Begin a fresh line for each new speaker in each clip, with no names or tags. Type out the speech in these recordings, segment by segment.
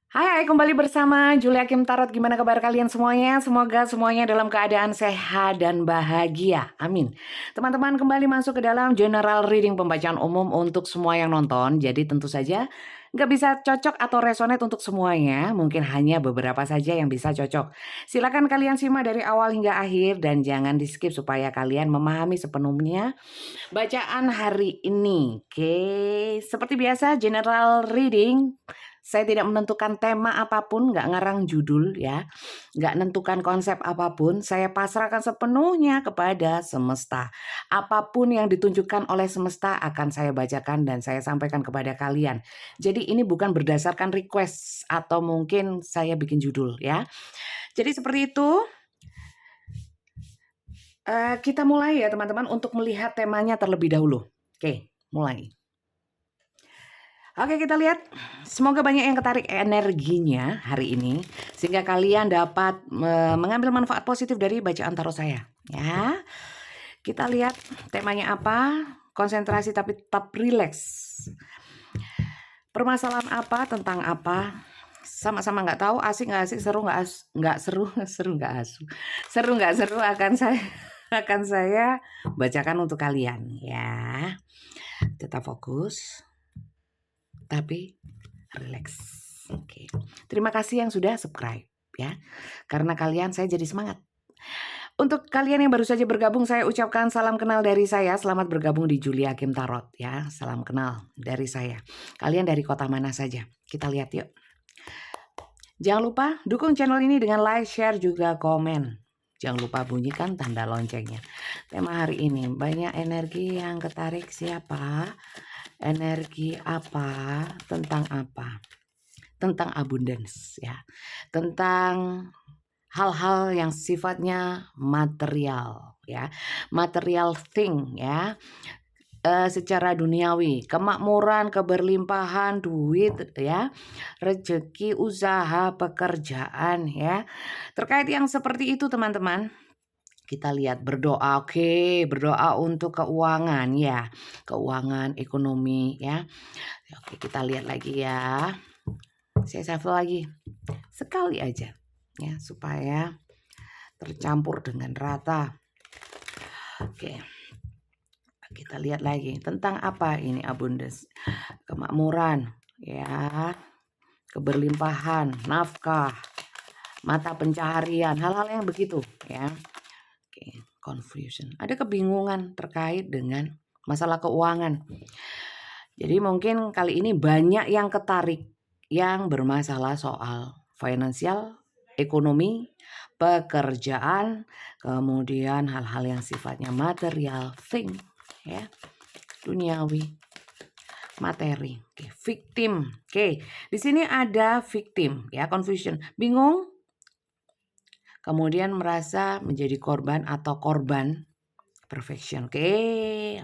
Hai, kembali bersama Julia Kim Tarot. Gimana kabar kalian semuanya? Semoga semuanya dalam keadaan sehat dan bahagia. Amin. Teman-teman kembali masuk ke dalam general reading pembacaan umum untuk semua yang nonton. Jadi tentu saja nggak bisa cocok atau resonate untuk semuanya. Mungkin hanya beberapa saja yang bisa cocok. Silakan kalian simak dari awal hingga akhir dan jangan di skip supaya kalian memahami sepenuhnya bacaan hari ini. Oke, seperti biasa general reading. Saya tidak menentukan tema apapun, nggak ngarang judul ya, nggak menentukan konsep apapun. Saya pasrahkan sepenuhnya kepada semesta. Apapun yang ditunjukkan oleh semesta akan saya bacakan dan saya sampaikan kepada kalian. Jadi ini bukan berdasarkan request atau mungkin saya bikin judul ya. Jadi seperti itu. Kita mulai ya teman-teman untuk melihat temanya terlebih dahulu. Oke, mulai. Oke, kita lihat. Semoga banyak yang ketarik energinya hari ini sehingga kalian dapat mengambil manfaat positif dari bacaan tarot saya. Ya. Kita lihat temanya apa? Konsentrasi tapi tetap rileks. Permasalahan apa? Tentang apa? Sama-sama nggak tahu, asik nggak asik, seru nggak seru, seru nggak asu, seru nggak seru akan saya bacakan untuk kalian ya. Tetap fokus tapi relax. Oke. Terima kasih yang sudah subscribe ya. Karena kalian saya jadi semangat. Untuk kalian yang baru saja bergabung, saya ucapkan salam kenal dari saya. Selamat bergabung di Julia Kim Tarot ya. Salam kenal dari saya. Kalian dari kota mana saja? Kita lihat yuk. Jangan lupa dukung channel ini dengan like, share, juga komen. Jangan lupa bunyikan tanda loncengnya. Tema hari ini banyak energi yang ketarik siapa? Energi apa? Tentang apa? Tentang abundance ya. Tentang hal-hal yang sifatnya material ya. Material thing ya. Secara duniawi, kemakmuran, keberlimpahan, duit ya, rezeki, usaha, pekerjaan ya. Terkait yang seperti itu teman-teman, kita lihat berdoa. Oke, berdoa untuk keuangan ya, keuangan, ekonomi ya. Oke, kita lihat lagi ya. Saya shuffle lagi sekali aja ya supaya tercampur dengan rata. Oke, kita lihat lagi tentang apa ini abundance, kemakmuran ya, keberlimpahan, nafkah, mata pencaharian, hal-hal yang begitu ya. Oke, confusion, ada kebingungan terkait dengan masalah keuangan. Jadi mungkin kali ini banyak yang ketarik yang bermasalah soal finansial, ekonomi, pekerjaan, kemudian hal-hal yang sifatnya material, thing ya, duniawi, materi. Oke, victim. Oke, di sini ada victim ya, confusion, bingung, kemudian merasa menjadi korban atau korban, perfection. Oke.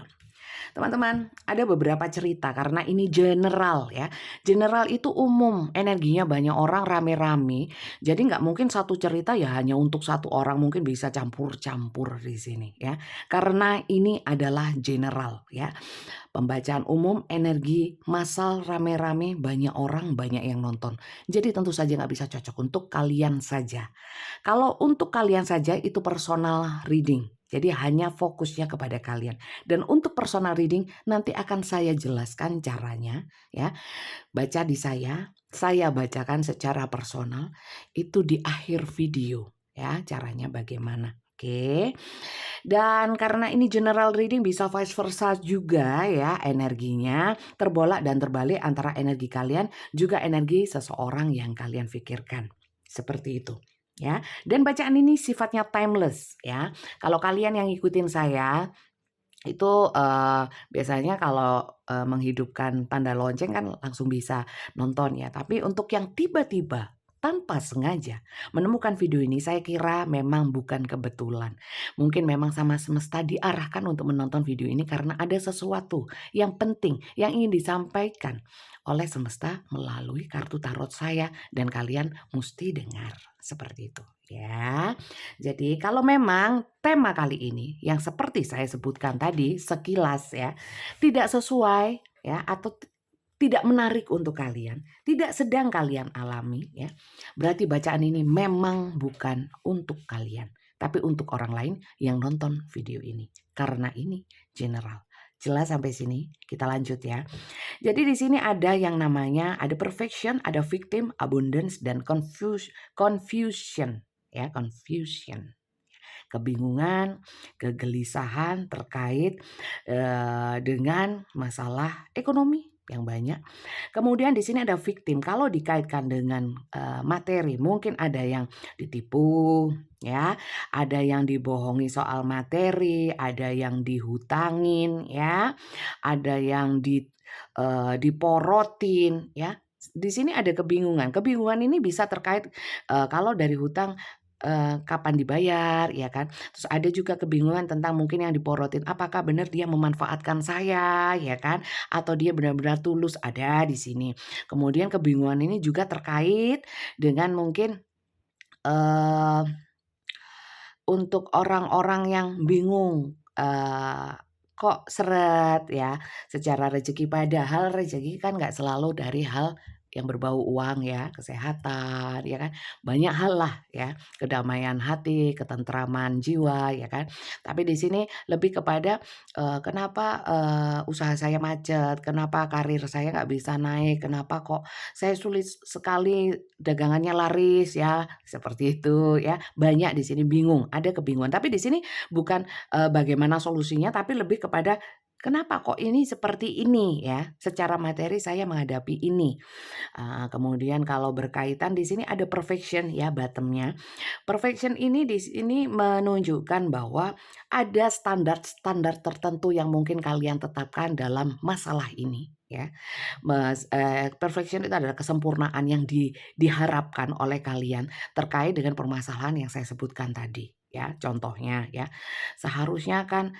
Teman-teman, ada beberapa cerita karena ini general ya. General itu umum, energinya banyak orang rame-rame. Jadi nggak mungkin satu cerita ya hanya untuk satu orang, mungkin bisa campur-campur di sini ya. Karena ini adalah general ya. Pembacaan umum, energi massal, rame-rame, banyak orang, banyak yang nonton. Jadi tentu saja nggak bisa cocok untuk kalian saja. Kalau untuk kalian saja itu personal reading. Jadi hanya fokusnya kepada kalian. Dan untuk personal reading nanti akan saya jelaskan caranya ya. Baca di saya bacakan secara personal itu di akhir video ya, caranya bagaimana. Oke. Dan karena ini general reading bisa vice versa juga ya, energinya terbolak dan terbalik antara energi kalian juga energi seseorang yang kalian pikirkan. Seperti itu. Ya, dan bacaan ini sifatnya timeless ya. Kalau kalian yang ngikutin saya itu biasanya kalau menghidupkan tanda lonceng kan langsung bisa nonton ya. Tapi untuk yang tiba-tiba tanpa sengaja menemukan video ini, saya kira memang bukan kebetulan. Mungkin memang sama semesta diarahkan untuk menonton video ini karena ada sesuatu yang penting yang ingin disampaikan oleh semesta melalui kartu tarot saya dan kalian mesti dengar seperti itu ya. Jadi kalau memang tema kali ini yang seperti saya sebutkan tadi sekilas ya tidak sesuai ya atau tidak menarik untuk kalian, tidak sedang kalian alami, ya, berarti bacaan ini memang bukan untuk kalian, tapi untuk orang lain yang nonton video ini. Karena ini general. Jelas sampai sini? Kita lanjut ya. Jadi di sini ada yang namanya ada perfection, ada victim, abundance, dan confusion, ya, confusion. Kebingungan, kegelisahan terkait dengan masalah ekonomi yang banyak. Kemudian di sini ada victim. Kalau dikaitkan dengan materi, mungkin ada yang ditipu, ya, ada yang dibohongi soal materi, ada yang dihutangin, ya, ada yang diporotin, ya. Di sini ada kebingungan. Kebingungan ini bisa terkait kalau dari hutang kapan dibayar, ya kan. Terus ada juga kebingungan tentang mungkin yang diporotin, apakah benar dia memanfaatkan saya, ya kan, atau dia benar-benar tulus, ada di sini. Kemudian kebingungan ini juga terkait dengan mungkin untuk orang-orang yang bingung, kok seret ya secara rezeki, padahal rezeki kan nggak selalu dari hal yang berbau uang ya, kesehatan ya kan, banyak hal lah ya, kedamaian hati, ketentraman jiwa ya kan. Tapi di sini lebih kepada, kenapa, usaha saya macet, kenapa karir saya nggak bisa naik, kenapa kok saya sulit sekali dagangannya laris ya, seperti itu ya. Banyak di sini bingung, ada kebingungan. Tapi di sini bukan, bagaimana solusinya, tapi lebih kepada kenapa kok ini seperti ini ya, secara materi saya menghadapi ini. Kemudian kalau berkaitan di sini ada perfection ya bottom-nya. Perfection ini di sini menunjukkan bahwa ada standar-standar tertentu yang mungkin kalian tetapkan dalam masalah ini ya. Perfection itu adalah kesempurnaan yang diharapkan oleh kalian terkait dengan permasalahan yang saya sebutkan tadi ya. Contohnya ya, seharusnya kan,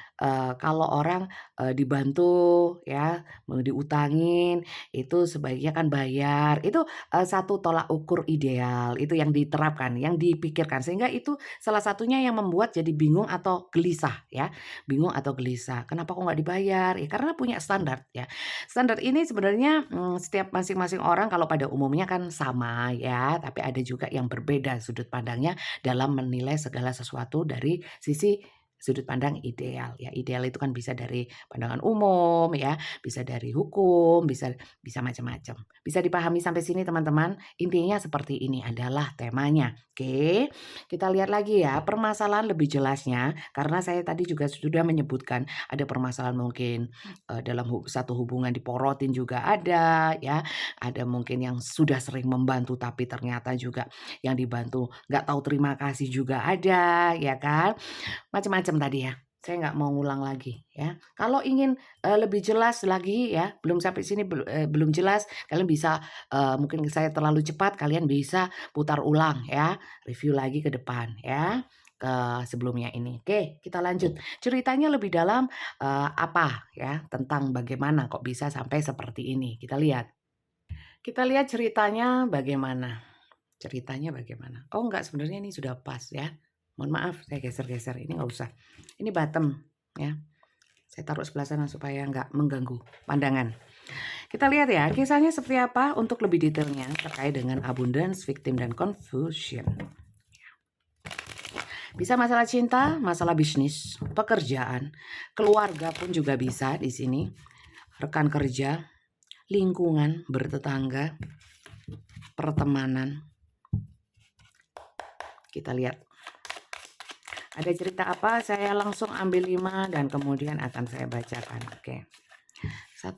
kalau orang, dibantu ya, mau diutangin, itu sebaiknya kan bayar. Itu, satu tolak ukur ideal, itu yang diterapkan, yang dipikirkan. Sehingga itu salah satunya yang membuat jadi bingung atau gelisah ya, bingung atau gelisah, "Kenapa kok nggak dibayar?" Ya karena punya standar ya. Standar ini sebenarnya, setiap masing-masing orang kalau pada umumnya kan sama ya, tapi ada juga yang berbeda sudut pandangnya dalam menilai segala sesuatu dari sisi sudut pandang ideal ya. Ideal itu kan bisa dari pandangan umum ya, bisa dari hukum, bisa bisa macam-macam. Bisa dipahami sampai sini teman-teman? Intinya seperti ini adalah temanya. Oke, kita lihat lagi ya permasalahan lebih jelasnya karena saya tadi juga sudah menyebutkan ada permasalahan mungkin dalam satu hubungan diporotin juga ada ya, ada mungkin yang sudah sering membantu tapi ternyata juga yang dibantu nggak tahu terima kasih juga ada ya kan, macam-macam tadi ya. Saya nggak mau ngulang lagi ya. Kalau ingin, lebih jelas lagi ya, belum sampai sini belum jelas, kalian bisa, mungkin saya terlalu cepat, kalian bisa putar ulang ya, review lagi ke depan ya, ke sebelumnya ini. Oke, kita lanjut. Ceritanya lebih dalam, apa ya, tentang bagaimana kok bisa sampai seperti ini, kita lihat. Kita lihat ceritanya bagaimana. Ceritanya bagaimana? Oh enggak, sebenarnya ini sudah pas ya. Mohon maaf saya geser-geser, ini nggak usah. Ini bottom ya. Saya taruh sebelah sana supaya nggak mengganggu pandangan. Kita lihat ya, kisahnya seperti apa untuk lebih detailnya terkait dengan abundance, victim, dan confusion. Bisa masalah cinta, masalah bisnis, pekerjaan, keluarga pun juga bisa di sini. Rekan kerja, lingkungan, bertetangga, pertemanan. Kita lihat. Ada cerita apa? Saya langsung ambil 5 dan kemudian akan saya bacakan. Oke. 1.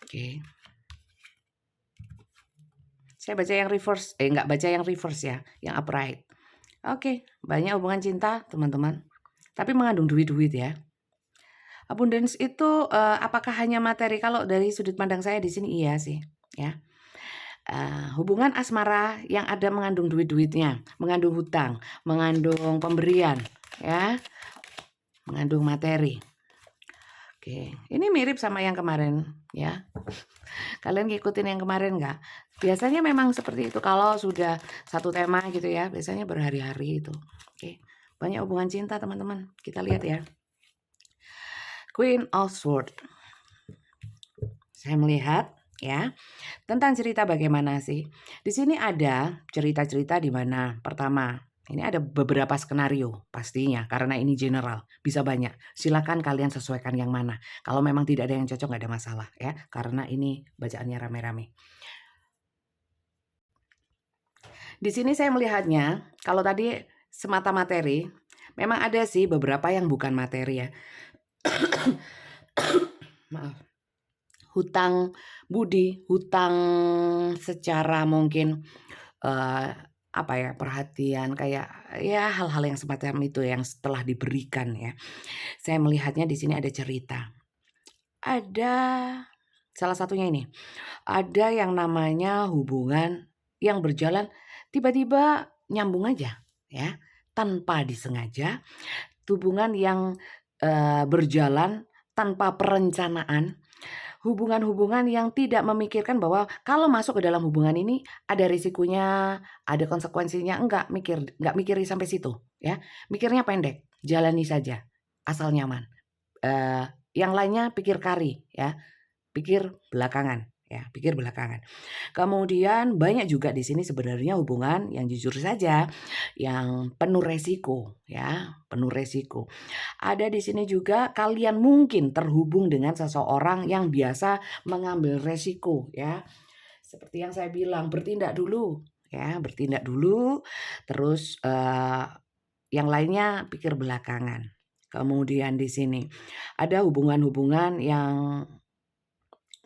Oke. Saya baca yang reverse, enggak baca yang reverse ya, yang upright. Oke, banyak hubungan cinta, teman-teman. Tapi mengandung duit-duit ya. Abundance itu apakah hanya materi? Kalau dari sudut pandang saya di sini iya sih, ya. Hubungan asmara yang ada mengandung duit-duitnya, mengandung hutang, mengandung pemberian, ya, mengandung materi. Oke, ini mirip sama yang kemarin, ya. Kalian ngikutin yang kemarin nggak? Biasanya memang seperti itu kalau sudah satu tema gitu ya, biasanya berhari-hari itu. Oke, banyak hubungan cinta teman-teman. Kita lihat ya. Queen of Swords. Saya melihat ya tentang cerita bagaimana sih. Di sini ada cerita-cerita di mana pertama ini ada beberapa skenario pastinya karena ini general bisa banyak. Silakan kalian sesuaikan yang mana. Kalau memang tidak ada yang cocok nggak ada masalah ya karena ini bacaannya rame-rame. Di sini saya melihatnya kalau tadi semata materi memang ada sih beberapa yang bukan materi ya. Maaf. Hutang budi, hutang secara mungkin apa ya, perhatian kayak ya hal-hal yang semacam itu yang setelah diberikan ya. Saya melihatnya di sini ada cerita. Ada salah satunya ini, ada yang namanya hubungan yang berjalan tiba-tiba nyambung aja ya, tanpa disengaja, hubungan yang berjalan tanpa perencanaan. Hubungan-hubungan yang tidak memikirkan bahwa kalau masuk ke dalam hubungan ini ada risikonya, ada konsekuensinya, enggak mikirin sampai situ ya. Mikirnya pendek, jalani saja, asal nyaman. Yang lainnya pikir kari ya, pikir belakangan ya, pikir belakangan. Kemudian banyak juga di sini sebenarnya hubungan yang jujur saja yang penuh resiko ya, penuh resiko. Ada di sini juga kalian mungkin terhubung dengan seseorang yang biasa mengambil resiko ya. Seperti yang saya bilang, bertindak dulu ya, bertindak dulu terus yang lainnya pikir belakangan. Kemudian di sini ada hubungan-hubungan yang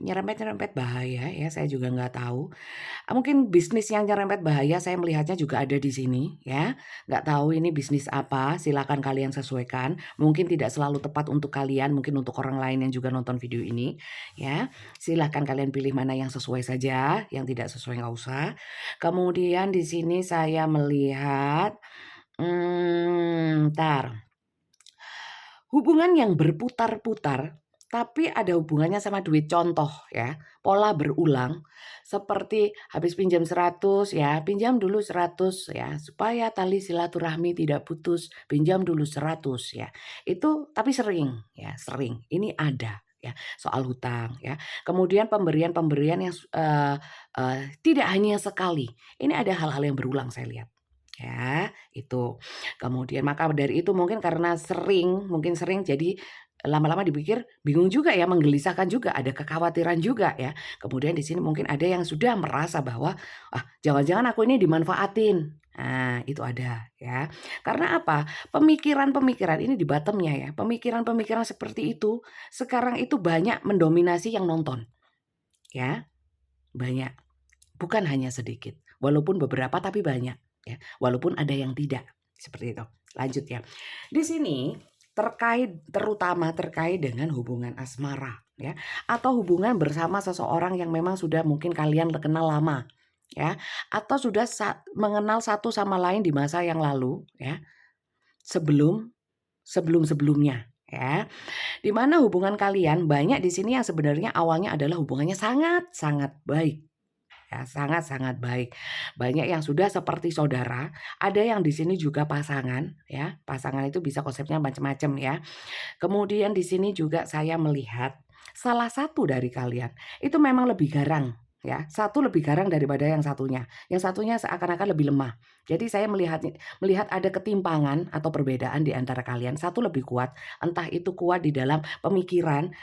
nyerempet-nyerempet bahaya ya, saya juga nggak tahu. Mungkin bisnis yang nyerempet bahaya saya melihatnya juga ada di sini ya. Nggak tahu ini bisnis apa, silakan kalian sesuaikan. Mungkin tidak selalu tepat untuk kalian, mungkin untuk orang lain yang juga nonton video ini ya. Silakan kalian pilih mana yang sesuai saja, yang tidak sesuai nggak usah. Kemudian di sini saya melihat, hubungan yang berputar-putar, tapi ada hubungannya sama duit. Contoh ya, pola berulang seperti habis pinjam 100 ya, pinjam dulu 100 ya, supaya tali silaturahmi tidak putus, pinjam dulu 100 ya. Itu tapi sering ya, sering. Ini ada ya, soal hutang ya. Kemudian pemberian-pemberian yang tidak hanya sekali. Ini ada hal-hal yang berulang saya lihat. Ya, itu. Kemudian maka dari itu mungkin karena mungkin sering jadi lama-lama dipikir bingung juga ya, menggelisahkan juga, ada kekhawatiran juga ya. Kemudian di sini mungkin ada yang sudah merasa bahwa, "Ah, jangan-jangan aku ini dimanfaatin." Nah, itu ada ya. Karena apa? Pemikiran-pemikiran ini di bottom-nya ya, pemikiran-pemikiran seperti itu sekarang itu banyak mendominasi yang nonton, ya, banyak. Bukan hanya sedikit, walaupun beberapa tapi banyak ya, walaupun ada yang tidak, seperti itu. Lanjut ya. Di sini terutama terkait dengan hubungan asmara ya, atau hubungan bersama seseorang yang memang sudah mungkin kalian kenal lama ya, atau sudah mengenal satu sama lain di masa yang lalu ya, sebelum-sebelumnya ya. Di mana hubungan kalian banyak di sini yang sebenarnya awalnya adalah hubungannya sangat-sangat baik. Ya, sangat-sangat baik. Banyak yang sudah seperti saudara, ada yang di sini juga pasangan, ya. Pasangan itu bisa konsepnya macam-macam ya. Kemudian di sini juga saya melihat salah satu dari kalian itu memang lebih garang ya. Satu lebih garang daripada yang satunya. Yang satunya seakan-akan lebih lemah. Jadi saya melihat ada ketimpangan atau perbedaan di antara kalian. Satu lebih kuat, entah itu kuat di dalam pemikiran,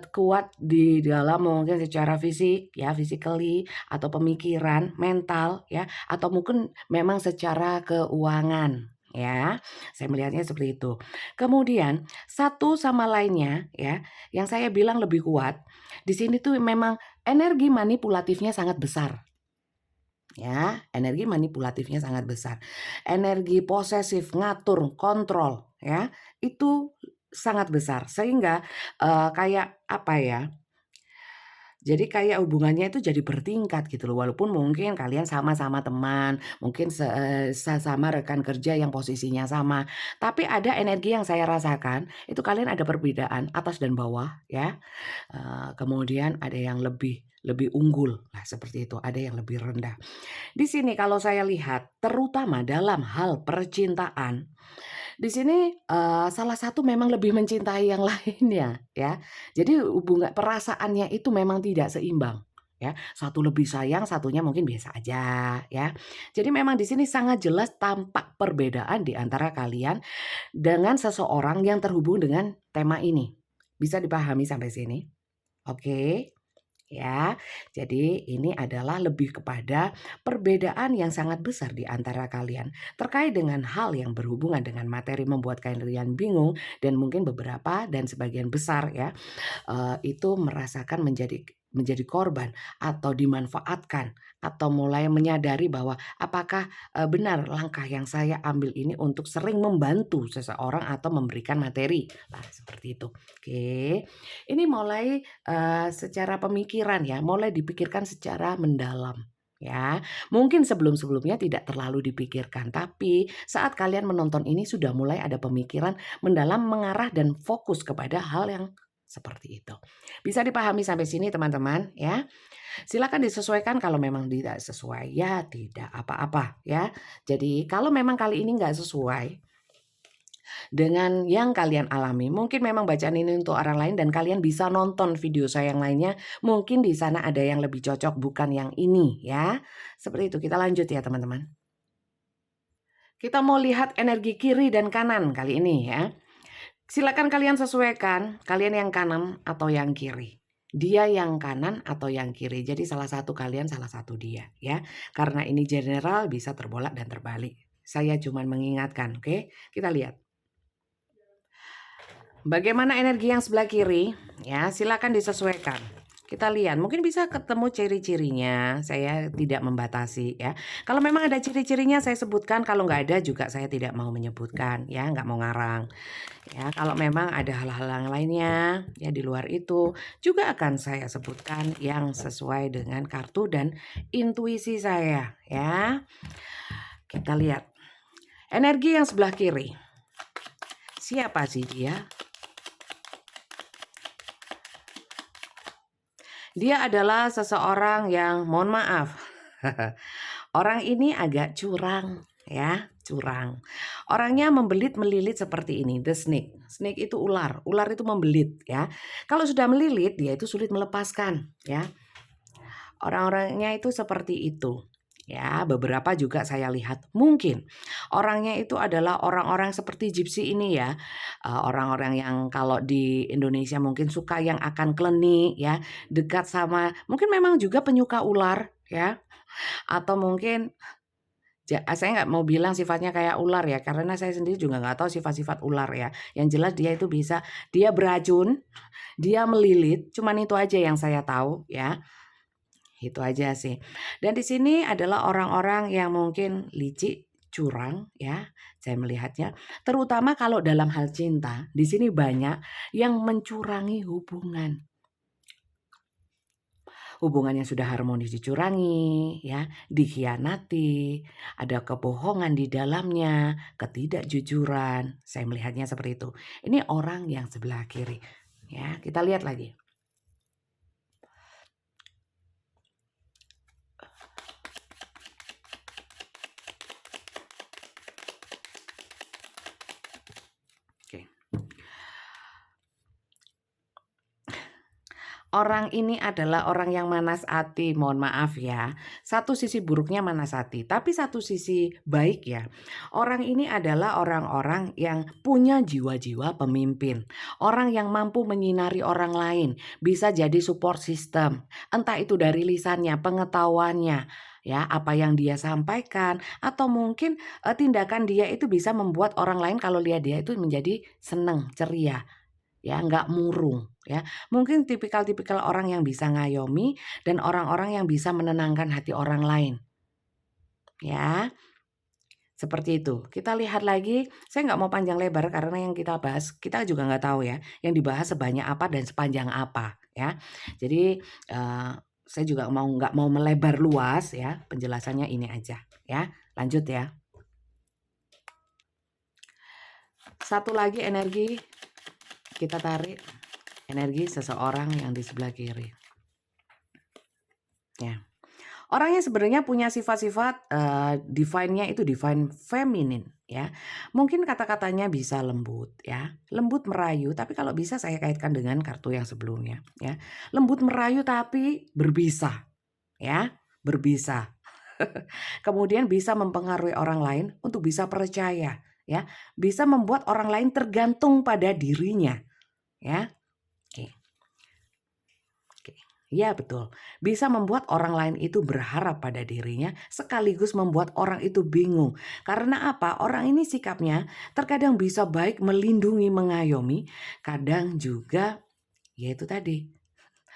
kuat di dalam mungkin secara fisik ya, physically atau pemikiran, mental ya, atau mungkin memang secara keuangan ya. Saya melihatnya seperti itu. Kemudian satu sama lainnya ya, yang saya bilang lebih kuat, di sini tuh memang energi manipulatifnya sangat besar. Ya, energi manipulatifnya sangat besar. Energi posesif, ngatur, kontrol ya, itu sangat besar. Sehingga kayak apa ya? Jadi kayak hubungannya itu jadi bertingkat gitu loh, walaupun mungkin kalian sama-sama teman, mungkin sama rekan kerja yang posisinya sama, tapi ada energi yang saya rasakan, itu kalian ada perbedaan atas dan bawah ya, kemudian ada yang lebih lebih unggul, lah seperti itu, ada yang lebih rendah. Di sini kalau saya lihat terutama dalam hal percintaan, Di sini, salah satu memang lebih mencintai yang lainnya ya. Jadi perasaannya itu memang tidak seimbang ya. Satu lebih sayang, satunya mungkin biasa aja ya. Jadi memang di sini sangat jelas tampak perbedaan di antara kalian dengan seseorang yang terhubung dengan tema ini. Bisa dipahami sampai sini? Oke. Ya, jadi ini adalah lebih kepada perbedaan yang sangat besar di antara kalian terkait dengan hal yang berhubungan dengan materi membuat kalian bingung dan mungkin beberapa dan sebagian besar ya itu merasakan menjadi korban atau dimanfaatkan atau mulai menyadari bahwa apakah, benar langkah yang saya ambil ini untuk sering membantu seseorang atau memberikan materi. Nah, seperti itu. Oke, ini mulai, secara pemikiran ya, mulai dipikirkan secara mendalam ya. Mungkin sebelum-sebelumnya tidak terlalu dipikirkan, tapi saat kalian menonton ini sudah mulai ada pemikiran mendalam, mengarah dan fokus kepada hal yang seperti itu. Bisa dipahami sampai sini teman-teman ya? Silakan disesuaikan kalau memang tidak sesuai ya tidak apa-apa ya. Jadi kalau memang kali ini nggak sesuai dengan yang kalian alami, mungkin memang bacaan ini untuk orang lain dan kalian bisa nonton video saya yang lainnya, mungkin di sana ada yang lebih cocok bukan yang ini ya. Seperti itu, kita lanjut ya teman-teman. Kita mau lihat energi kiri dan kanan kali ini ya. Silakan kalian sesuaikan, kalian yang kanan atau yang kiri. Dia yang kanan atau yang kiri. Jadi salah satu kalian, salah satu dia ya. Karena ini general bisa terbolak dan terbalik. Saya cuma mengingatkan, oke? Kita lihat. Bagaimana energi yang sebelah kiri? Ya, silakan disesuaikan. Kita lihat, mungkin bisa ketemu ciri-cirinya. Saya tidak membatasi ya. Kalau memang ada ciri-cirinya saya sebutkan, kalau nggak ada juga saya tidak mau menyebutkan ya, nggak mau ngarang. Ya, kalau memang ada hal-hal yang lainnya ya di luar itu juga akan saya sebutkan yang sesuai dengan kartu dan intuisi saya ya. Kita lihat. Energi yang sebelah kiri. Siapa sih dia? Dia adalah seseorang yang mohon maaf. Orang ini agak curang ya, curang. Orangnya membelit melilit seperti ini, the snake. Snake itu ular, ular itu membelit ya. Kalau sudah melilit dia itu sulit melepaskan ya. Orang-orangnya itu seperti itu. Ya, beberapa juga saya lihat mungkin orangnya itu adalah orang-orang seperti gypsy ini ya. Orang-orang yang kalau di Indonesia mungkin suka yang akan klenik ya, dekat sama mungkin memang juga penyuka ular ya. Atau mungkin saya nggak mau bilang sifatnya kayak ular ya, karena saya sendiri juga nggak tahu sifat-sifat ular ya. Yang jelas dia itu bisa, dia beracun, dia melilit, cuman itu aja yang saya tahu ya. Itu aja sih. Dan di sini adalah orang-orang yang mungkin licik, curang ya, saya melihatnya. Terutama kalau dalam hal cinta, di sini banyak yang mencurangi hubungan. Hubungan yang sudah harmonis dicurangi, ya, dikhianati, ada kebohongan di dalamnya, ketidakjujuran. Saya melihatnya seperti itu. Ini orang yang sebelah kiri. Ya, kita lihat lagi. Oke. Orang ini adalah orang yang manas hati, mohon maaf ya. Satu sisi buruknya manas hati, tapi satu sisi baik ya. Orang ini adalah orang-orang yang punya jiwa-jiwa pemimpin. Orang yang mampu menyinari orang lain, bisa jadi support system. Entah itu dari lisannya, pengetahuannya, ya, apa yang dia sampaikan atau mungkin tindakan dia itu bisa membuat orang lain kalau lihat dia itu menjadi senang, ceria. Ya, nggak murung ya. Mungkin tipikal-tipikal orang yang bisa ngayomi dan orang-orang yang bisa menenangkan hati orang lain. Ya, seperti itu. Kita lihat lagi, saya nggak mau panjang lebar karena yang kita bahas, kita juga nggak tahu ya, yang dibahas sebanyak apa dan sepanjang apa ya. Jadi, saya juga nggak mau melebar luas ya, penjelasannya ini aja ya. Lanjut ya. Satu lagi energi, kita tarik energi seseorang yang di sebelah kiri. Ya. Orangnya sebenarnya punya sifat-sifat, divine-nya itu divine feminine ya. Mungkin kata-katanya bisa lembut ya, lembut merayu, tapi kalau bisa saya kaitkan dengan kartu yang sebelumnya ya. Lembut merayu tapi berbisa ya, berbisa. Kemudian bisa mempengaruhi orang lain untuk bisa percaya ya, bisa membuat orang lain tergantung pada dirinya ya. Oke. Oke. Iya betul, bisa membuat orang lain itu berharap pada dirinya sekaligus membuat orang itu bingung. Karena apa? Orang ini sikapnya terkadang bisa baik melindungi, mengayomi, kadang juga yaitu tadi,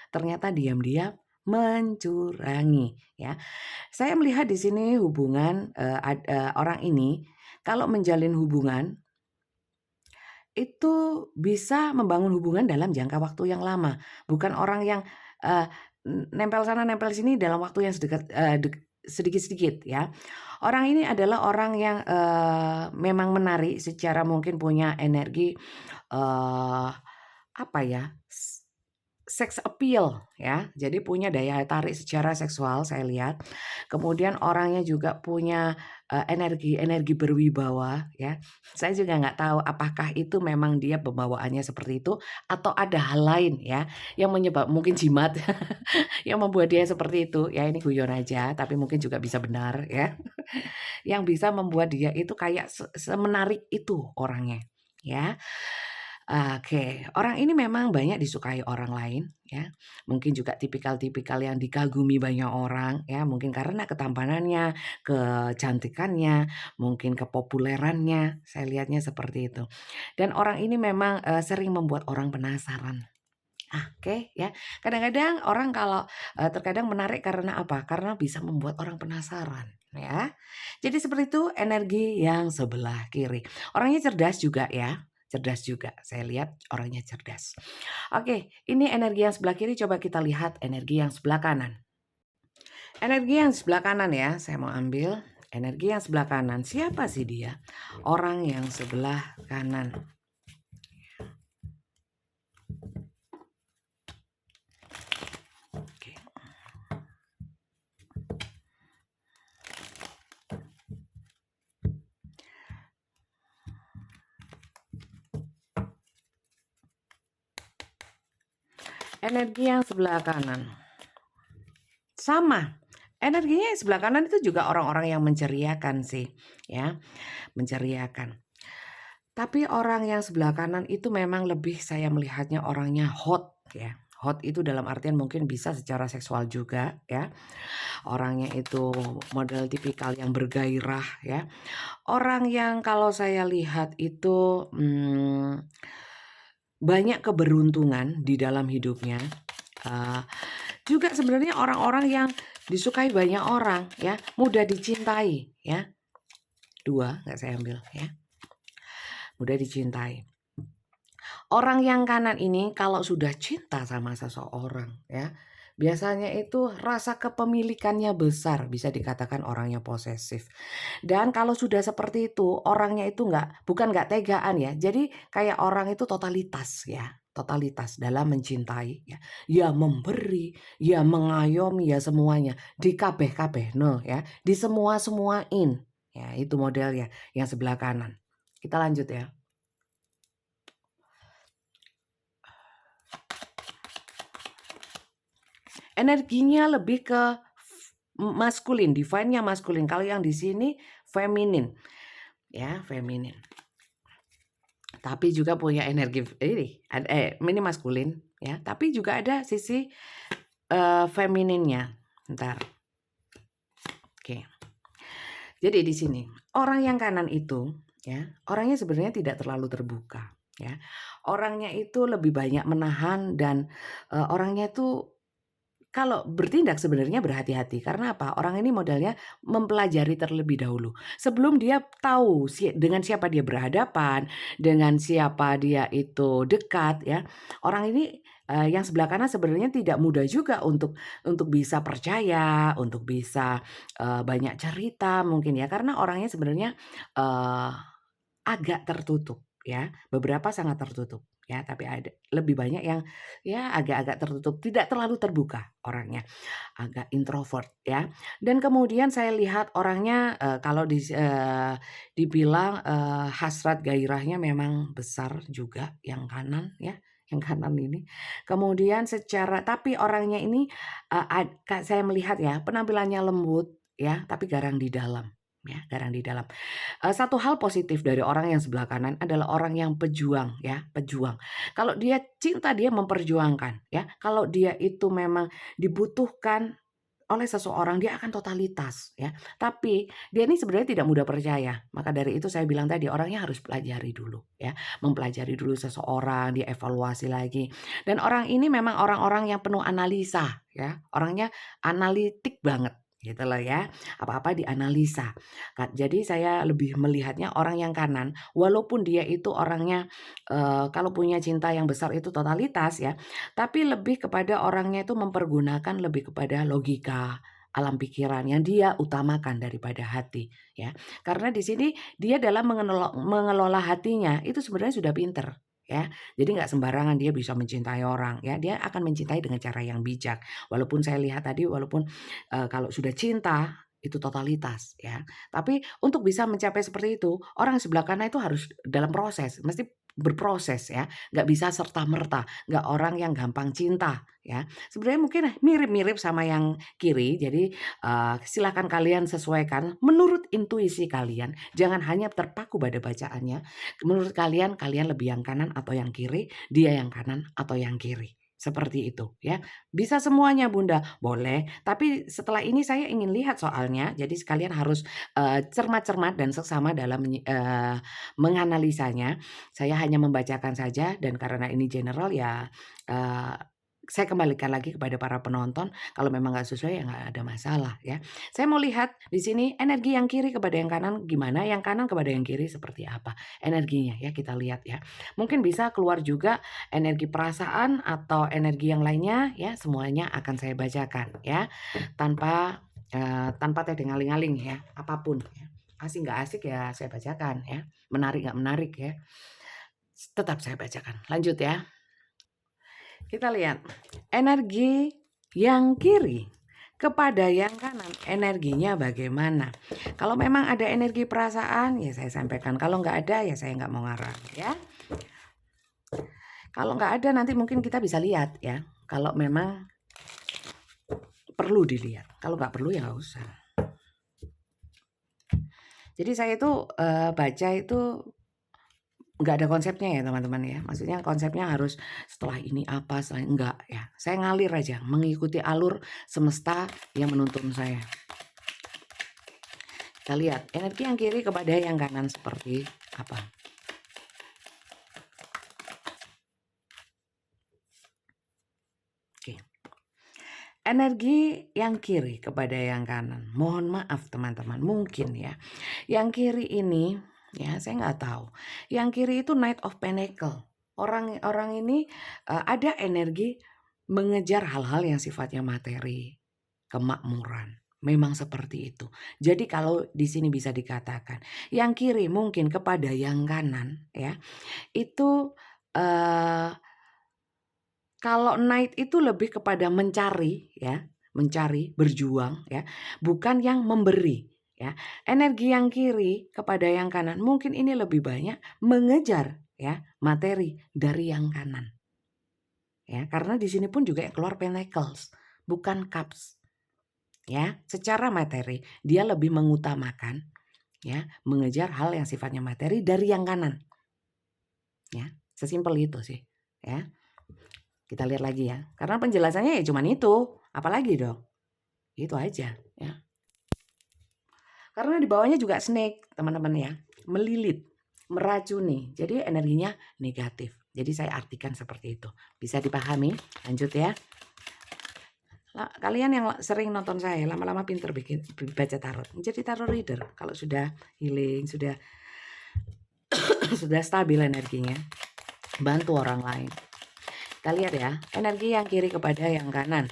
ternyata diam-diam mencurangi ya. Saya melihat di sini hubungan, orang ini kalau menjalin hubungan itu bisa membangun hubungan dalam jangka waktu yang lama, bukan orang yang, eee, nempel sana nempel sini dalam waktu yang sedekat sedikit-sedikit ya. Orang ini adalah orang yang, memang menarik secara mungkin punya energi, apa ya, sex appeal ya, jadi punya daya tarik secara seksual saya lihat. Kemudian orangnya juga punya, energi berwibawa ya. Saya juga nggak tahu apakah itu memang dia pembawaannya seperti itu atau ada hal lain ya yang mungkin jimat yang membuat dia seperti itu, ya ini guyon aja tapi mungkin juga bisa benar ya. Yang bisa membuat dia itu kayak semenarik itu orangnya ya. Oke, orang ini memang banyak disukai orang lain ya. Mungkin juga tipikal-tipikal yang dikagumi banyak orang ya, mungkin karena ketampanannya, kecantikannya, mungkin kepopulerannya, saya lihatnya seperti itu. Dan orang ini memang, sering membuat orang penasaran. Oke ya. Kadang-kadang orang kalau, terkadang menarik karena apa? Karena bisa membuat orang penasaran ya. Jadi seperti itu energi yang sebelah kiri. Orangnya cerdas juga ya, cerdas juga. Saya lihat orangnya cerdas. Oke, ini energi yang sebelah kiri, coba kita lihat energi yang sebelah kanan. Energi yang sebelah kanan ya, saya mau ambil energi yang sebelah kanan. Siapa sih dia? Orang yang sebelah kanan. Oke. Energi yang sebelah kanan. Sama, energinya yang sebelah kanan itu juga orang-orang yang menceriakan sih, ya, menceriakan. Tapi orang yang sebelah kanan itu memang lebih saya melihatnya orangnya hot ya. Hot itu dalam artian mungkin bisa secara seksual juga ya. Orangnya itu model tipikal yang bergairah ya. Orang yang kalau saya lihat itu banyak keberuntungan di dalam hidupnya. Juga sebenarnya orang-orang yang disukai banyak orang ya, mudah dicintai ya. 2 nggak saya ambil ya. Mudah dicintai. Orang yang kanan ini kalau sudah cinta sama seseorang ya, biasanya itu rasa kepemilikannya besar, bisa dikatakan orangnya posesif. Dan kalau sudah seperti itu, orangnya itu bukan nggak tegaan ya, jadi kayak orang itu totalitas ya, totalitas dalam mencintai ya. Ya memberi, ya mengayomi, ya semuanya, dikabeh-kabehno ya, disemua-semuain. Ya itu modelnya yang sebelah kanan. Kita lanjut ya. Energinya lebih ke maskulin, divine-nya maskulin. Kalau yang di sini feminin. Ya, feminin. Tapi juga punya energi ini maskulin ya, tapi juga ada sisi femininnya. Bentar. Oke. Jadi di sini, orang yang kanan itu ya, orangnya sebenarnya tidak terlalu terbuka ya. Orangnya itu lebih banyak menahan dan orangnya itu kalau bertindak sebenarnya berhati-hati, karena apa? Orang ini modelnya mempelajari terlebih dahulu. Sebelum dia tahu dengan siapa dia berhadapan, dengan siapa dia itu dekat ya. Orang ini, yang sebelah kanan sebenarnya tidak mudah juga untuk bisa percaya, untuk bisa, banyak cerita mungkin ya, karena orangnya sebenarnya, agak tertutup ya, beberapa sangat tertutup ya, tapi ada lebih banyak yang ya agak-agak tertutup, tidak terlalu terbuka orangnya, agak introvert ya. Dan kemudian saya lihat orangnya, kalau dibilang, hasrat gairahnya memang besar juga yang kanan ya, yang kanan ini. Kemudian tapi orangnya ini, saya melihat ya penampilannya lembut ya, tapi garang di dalam ya, garang di dalam. Satu hal positif dari orang yang sebelah kanan adalah orang yang pejuang ya, pejuang. Kalau dia cinta dia memperjuangkan ya, kalau dia itu memang dibutuhkan oleh seseorang dia akan totalitas ya. Tapi dia ini sebenarnya tidak mudah percaya. Maka dari itu saya bilang tadi orangnya harus pelajari dulu ya, mempelajari dulu seseorang, dievaluasi lagi. Dan orang ini memang orang-orang yang penuh analisa ya, orangnya analitik banget gitu loh ya, apa-apa dianalisa. Jadi saya lebih melihatnya orang yang kanan, walaupun dia itu orangnya kalau punya cinta yang besar itu totalitas ya, tapi lebih kepada orangnya itu mempergunakan lebih kepada logika, alam pikiran yang dia utamakan daripada hati ya. Karena di sini dia dalam mengelola hatinya itu sebenarnya sudah pinter ya. Jadi nggak sembarangan dia bisa mencintai orang ya. Dia akan mencintai dengan cara yang bijak. Walaupun saya lihat tadi walaupun kalau sudah cinta itu totalitas ya. Tapi untuk bisa mencapai seperti itu, orang sebelah kanan itu harus dalam proses, mesti berproses ya, nggak bisa serta-merta, nggak orang yang gampang cinta ya. Sebenarnya mungkin mirip-mirip sama yang kiri, jadi silakan kalian sesuaikan menurut intuisi kalian, jangan hanya terpaku pada bacaannya. Menurut kalian, kalian lebih yang kanan atau yang kiri, dia yang kanan atau yang kiri. Seperti itu ya. Bisa semuanya Bunda, boleh. Tapi setelah ini saya ingin lihat soalnya, jadi sekalian harus cermat-cermat dan seksama dalam menganalisanya. Saya hanya membacakan saja dan karena ini general ya, saya kembalikan lagi kepada para penonton, kalau memang nggak sesuai ya nggak ada masalah ya. Saya mau lihat di sini energi yang kiri kepada yang kanan gimana, yang kanan kepada yang kiri seperti apa energinya ya, kita lihat ya. Mungkin bisa keluar juga energi perasaan atau energi yang lainnya ya, semuanya akan saya bacakan ya. Tanpa tedeng-aling-aling ya, apapun ya. Asik nggak asik ya saya bacakan ya, menarik nggak menarik ya, tetap saya bacakan. Lanjut ya. Kita lihat energi yang kiri kepada yang kanan energinya bagaimana. Kalau memang ada energi perasaan ya saya sampaikan. Kalau nggak ada ya saya nggak mau ngarang ya. Kalau nggak ada nanti mungkin kita bisa lihat ya. Kalau memang perlu dilihat. Kalau nggak perlu ya nggak usah. Jadi saya itu baca itu nggak ada konsepnya ya teman-teman ya. Maksudnya konsepnya harus setelah ini apa, setelah enggak ya. Saya ngalir aja, mengikuti alur semesta yang menuntun saya. Kita lihat energi yang kiri kepada yang kanan seperti apa. Oke. Energi yang kiri kepada yang kanan. Mohon maaf teman-teman, mungkin ya. Yang kiri ini ya saya nggak tahu. Yang kiri itu Knight of Pentacle. Orang ini ada energi mengejar hal-hal yang sifatnya materi, kemakmuran. Memang seperti itu. Jadi kalau di sini bisa dikatakan, yang kiri mungkin kepada yang kanan ya. Itu kalau Knight itu lebih kepada mencari ya, mencari, berjuang ya, bukan yang memberi. Ya, energi yang kiri kepada yang kanan mungkin ini lebih banyak mengejar ya materi dari yang kanan. Ya, karena di sini pun juga yang keluar Pentacles, bukan Cups. Ya, secara materi dia lebih mengutamakan ya mengejar hal yang sifatnya materi dari yang kanan. Ya, sesimpel itu sih. Ya, kita lihat lagi ya. Karena penjelasannya ya cuman itu, apalagi dong. Itu aja ya. Karena di bawahnya juga snake, teman-teman ya. Melilit, meracuni. Jadi energinya negatif. Jadi saya artikan seperti itu. Bisa dipahami? Lanjut ya. Kalian yang sering nonton saya lama-lama pinter bikin baca tarot. Jadi tarot reader kalau sudah healing, sudah sudah stabil energinya. Bantu orang lain. Kita lihat ya, energi yang kiri kepada yang kanan.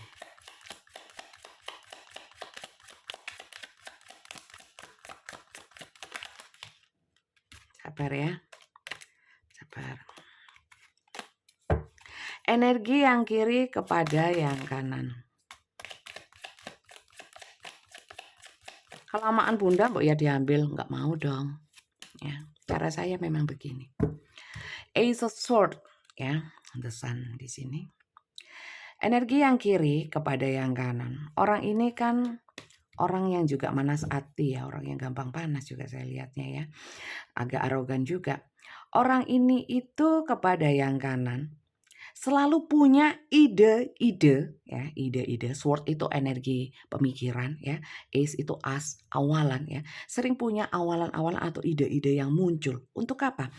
Sabar ya. Sabar. Energi yang kiri kepada yang kanan. Kelamaan bunda kok ya diambil, nggak mau dong. Ya, cara saya memang begini. Ace of Sword, ya, the sun di sini. Energi yang kiri kepada yang kanan. Orang ini kan orang yang juga manas hati ya, orang yang gampang panas juga saya lihatnya ya. Agak arogan juga. Orang ini itu kepada yang kanan selalu punya ide-ide ya, ide-ide. Sword itu energi pemikiran ya, ace itu as, awalan ya. Sering punya awalan-awalan atau ide-ide yang muncul. Untuk apa?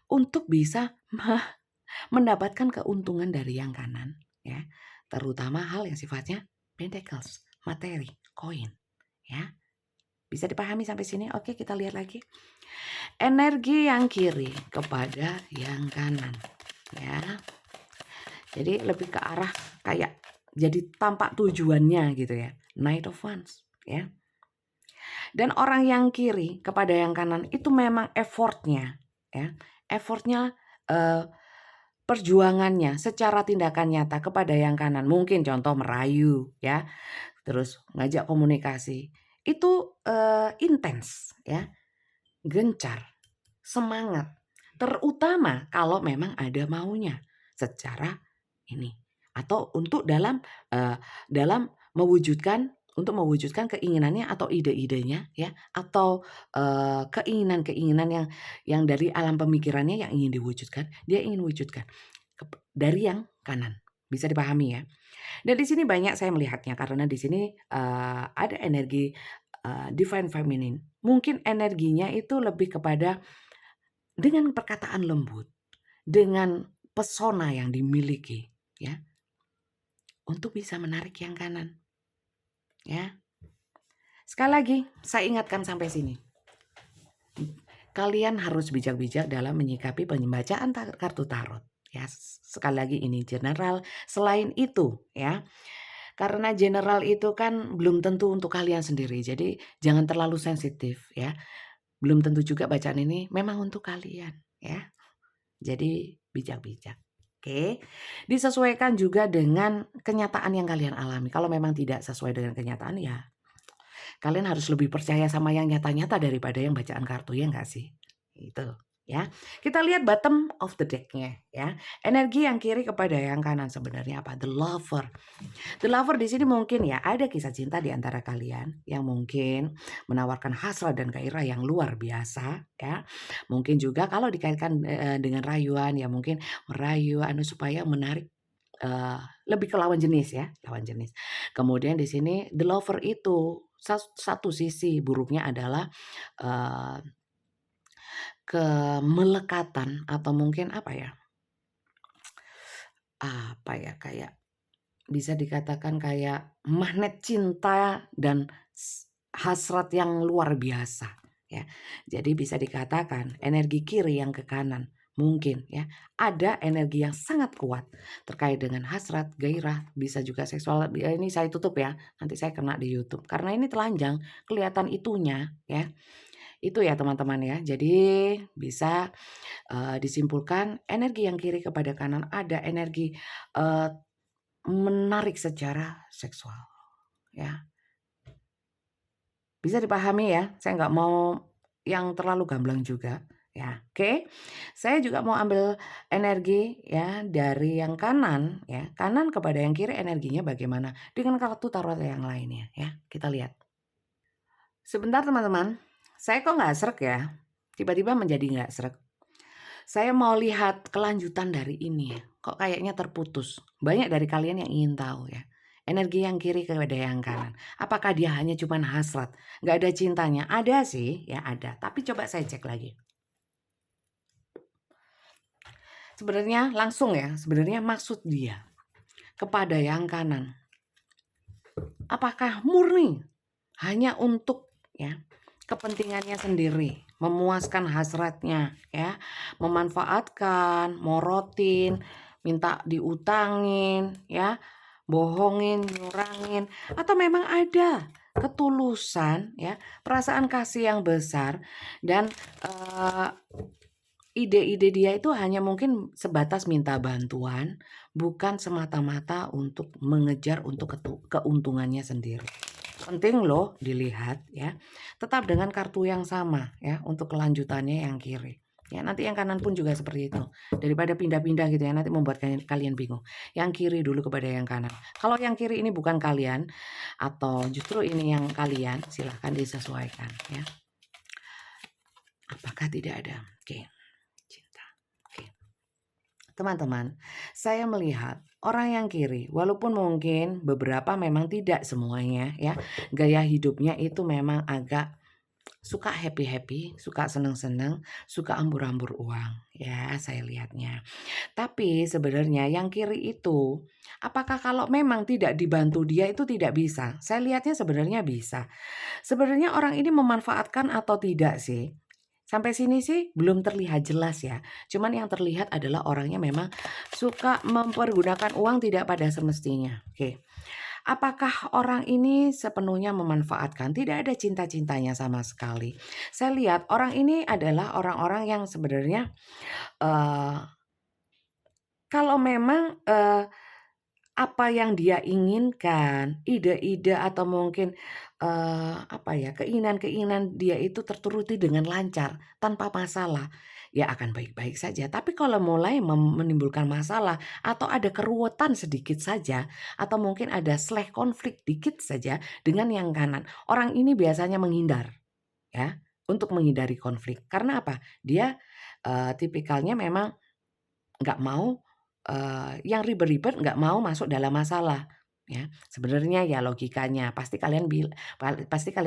Untuk bisa mendapatkan keuntungan dari yang kanan ya. Terutama hal yang sifatnya pentacles, materi, koin ya. Bisa dipahami sampai sini? Oke, kita lihat lagi. Energi yang kiri kepada yang kanan ya. Jadi lebih ke arah kayak jadi tampak tujuannya gitu ya. Knight of Wands ya. Dan orang yang kiri kepada yang kanan itu memang effortnya ya. Effortnya perjuangannya secara tindakan nyata kepada yang kanan. Mungkin contoh merayu ya. Terus ngajak komunikasi. Itu intens ya. Gencar, semangat. Terutama kalau memang ada maunya secara ini atau untuk dalam mewujudkan keinginannya atau ide-idenya ya, atau keinginan-keinginan yang dari alam pemikirannya yang ingin diwujudkan, dia ingin wujudkan dari yang kanan. Bisa dipahami ya. Dan di sini banyak saya melihatnya karena di sini ada energi divine feminine. Mungkin energinya itu lebih kepada dengan perkataan lembut, dengan pesona yang dimiliki ya, untuk bisa menarik yang kanan ya. Sekali lagi saya ingatkan sampai sini, kalian harus bijak-bijak dalam menyikapi pembacaan kartu tarot ya. Sekali lagi ini general. Selain itu ya, karena general itu kan belum tentu untuk kalian sendiri, jadi jangan terlalu sensitif ya. Belum tentu juga bacaan ini memang untuk kalian ya. Jadi bijak-bijak. Oke. Disesuaikan juga dengan kenyataan yang kalian alami. Kalau memang tidak sesuai dengan kenyataan ya kalian harus lebih percaya sama yang nyata-nyata daripada yang bacaan kartu, ya enggak sih? Itu ya. Kita lihat bottom of the deck-nya ya. Energi yang kiri kepada yang kanan sebenarnya apa? The Lover. The Lover di sini mungkin ya ada kisah cinta di antara kalian yang mungkin menawarkan hasrat dan gairah yang luar biasa ya. Mungkin juga kalau dikaitkan dengan rayuan ya mungkin merayu supaya menarik lebih ke lawan jenis ya, lawan jenis. Kemudian di sini The Lover itu satu sisi buruknya adalah kemelekatan atau mungkin apa ya, kayak bisa dikatakan kayak magnet cinta dan hasrat yang luar biasa ya. Jadi bisa dikatakan energi kiri yang ke kanan mungkin ya ada energi yang sangat kuat terkait dengan hasrat, gairah, bisa juga seksual. Ini saya tutup ya, nanti saya kena di YouTube karena ini telanjang kelihatan itunya ya. Itu ya teman-teman ya. Jadi bisa disimpulkan energi yang kiri kepada kanan ada energi menarik secara seksual ya. Bisa dipahami ya, saya nggak mau yang terlalu gamblang juga ya. Oke. Saya juga mau ambil energi ya dari yang kanan ya, kanan kepada yang kiri energinya bagaimana dengan kartu tarot yang lainnya ya. Kita lihat. Sebentar teman-teman, saya kok nggak srek ya, tiba-tiba menjadi nggak srek. Saya mau lihat kelanjutan dari ini ya, kok kayaknya terputus. Banyak dari kalian yang ingin tahu ya, energi yang kiri kepada yang kanan. Apakah dia hanya cuman hasrat, nggak ada cintanya? Ada sih, ya ada. Tapi coba saya cek lagi. Sebenarnya langsung ya, sebenarnya maksud dia kepada yang kanan. Apakah murni hanya untuk ya kepentingannya sendiri, memuaskan hasratnya ya, memanfaatkan, morotin, minta diutangin ya, bohongin, nyurangin, atau memang ada ketulusan ya, perasaan kasih yang besar dan ide-ide dia itu hanya mungkin sebatas minta bantuan, bukan semata-mata untuk mengejar untuk keuntungannya sendiri. Penting loh dilihat ya, tetap dengan kartu yang sama ya untuk kelanjutannya yang kiri. Ya, nanti yang kanan pun juga seperti itu. Daripada pindah-pindah gitu ya, nanti membuat kalian bingung. Yang kiri dulu kepada yang kanan. Kalau yang kiri ini bukan kalian atau justru ini yang kalian, silahkan disesuaikan ya. Apakah tidak ada? Oke. Cinta. Oke. Teman-teman, saya melihat orang yang kiri, walaupun mungkin beberapa memang tidak semuanya ya, gaya hidupnya itu memang agak suka happy-happy, suka seneng-seneng, suka ambur-ambur uang ya saya lihatnya. Tapi sebenarnya yang kiri itu, apakah kalau memang tidak dibantu dia itu tidak bisa? Saya lihatnya sebenarnya bisa. Sebenarnya orang ini memanfaatkan atau tidak sih? Sampai sini sih belum terlihat jelas ya. Cuman yang terlihat adalah orangnya memang suka mempergunakan uang tidak pada semestinya. Oke. Apakah orang ini sepenuhnya memanfaatkan? Tidak ada cinta-cintanya sama sekali. Saya lihat orang ini adalah orang-orang yang sebenarnya eh, kalau memang apa yang dia inginkan, ide-ide atau mungkin apa ya, keinginan-keinginan dia itu terturuti dengan lancar tanpa masalah, ya akan baik-baik saja. Tapi kalau mulai menimbulkan masalah atau ada keruwetan sedikit saja atau mungkin ada konflik dikit saja dengan yang kanan, orang ini biasanya menghindar ya, untuk menghindari konflik. Karena apa? Dia tipikalnya memang nggak mau yang ribet-ribet, nggak mau masuk dalam masalah ya. Sebenarnya ya logikanya pasti kalian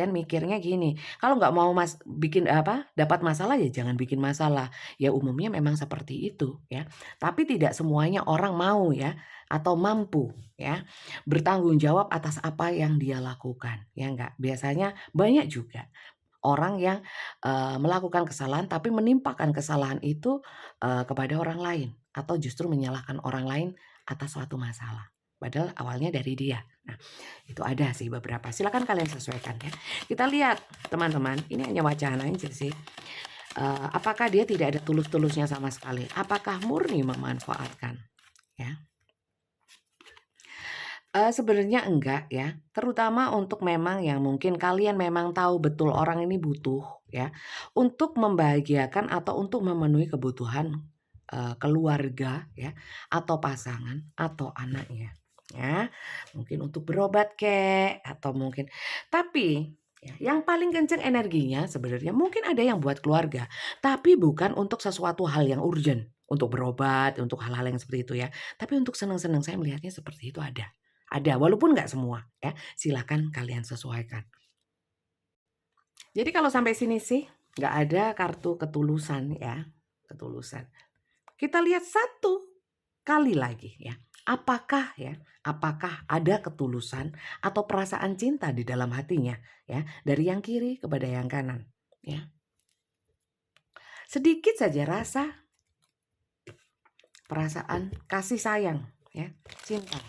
mikirnya gini, kalau nggak mau bikin dapat masalah ya jangan bikin masalah. Ya umumnya memang seperti itu ya. Tapi tidak semuanya orang mau ya atau mampu ya bertanggung jawab atas apa yang dia lakukan ya enggak. Biasanya banyak juga orang yang melakukan kesalahan tapi menimpakan kesalahan itu kepada orang lain atau justru menyalahkan orang lain atas suatu masalah. Padahal awalnya dari dia. Nah, itu ada sih beberapa. Silakan kalian sesuaikan ya. Kita lihat teman-teman, ini hanya wacana aja sih. Apakah dia tidak ada tulus-tulusnya sama sekali? Apakah murni memanfaatkan? Ya. Sebenarnya enggak ya, terutama untuk memang yang mungkin kalian memang tahu betul orang ini butuh ya, untuk membahagiakan atau untuk memenuhi kebutuhan keluarga ya, atau pasangan atau anaknya ya. Mungkin untuk berobat kek atau mungkin tapi ya yang paling kenceng energinya sebenarnya mungkin ada yang buat keluarga, tapi bukan untuk sesuatu hal yang urgent, untuk berobat, untuk hal-hal yang seperti itu ya. Tapi untuk senang-senang saya melihatnya seperti itu ada. Ada, walaupun nggak semua ya. Silakan kalian sesuaikan. Jadi kalau sampai sini sih nggak ada kartu ketulusan ya, ketulusan. Kita lihat satu kali lagi ya. Apakah ada ketulusan atau perasaan cinta di dalam hatinya ya, dari yang kiri kepada yang kanan ya. Sedikit saja rasa perasaan kasih sayang ya, cinta.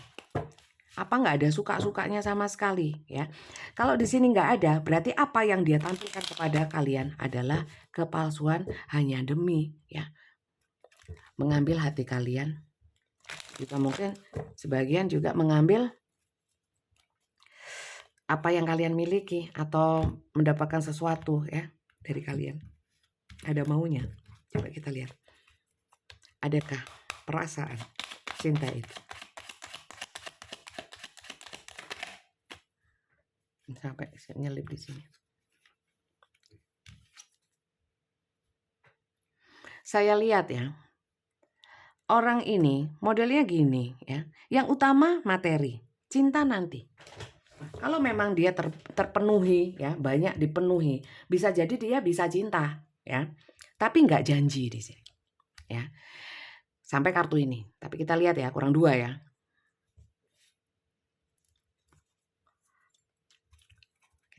Apa nggak ada suka-sukanya sama sekali ya. Kalau di sini nggak ada, berarti apa yang dia tampilkan kepada kalian adalah kepalsuan hanya demi ya mengambil hati kalian. Juga mungkin sebagian juga mengambil apa yang kalian miliki atau mendapatkan sesuatu ya dari kalian. Ada maunya. Coba kita lihat. Adakah perasaan cinta itu? Sampai nyelip di sini. Saya lihat ya, orang ini modelnya gini ya. Yang utama materi, cinta nanti. Kalau memang dia terpenuhi ya, banyak dipenuhi, bisa jadi dia bisa cinta ya. Tapi nggak janji di sini. Ya. Sampai kartu ini. Tapi kita lihat ya, kurang 2 ya.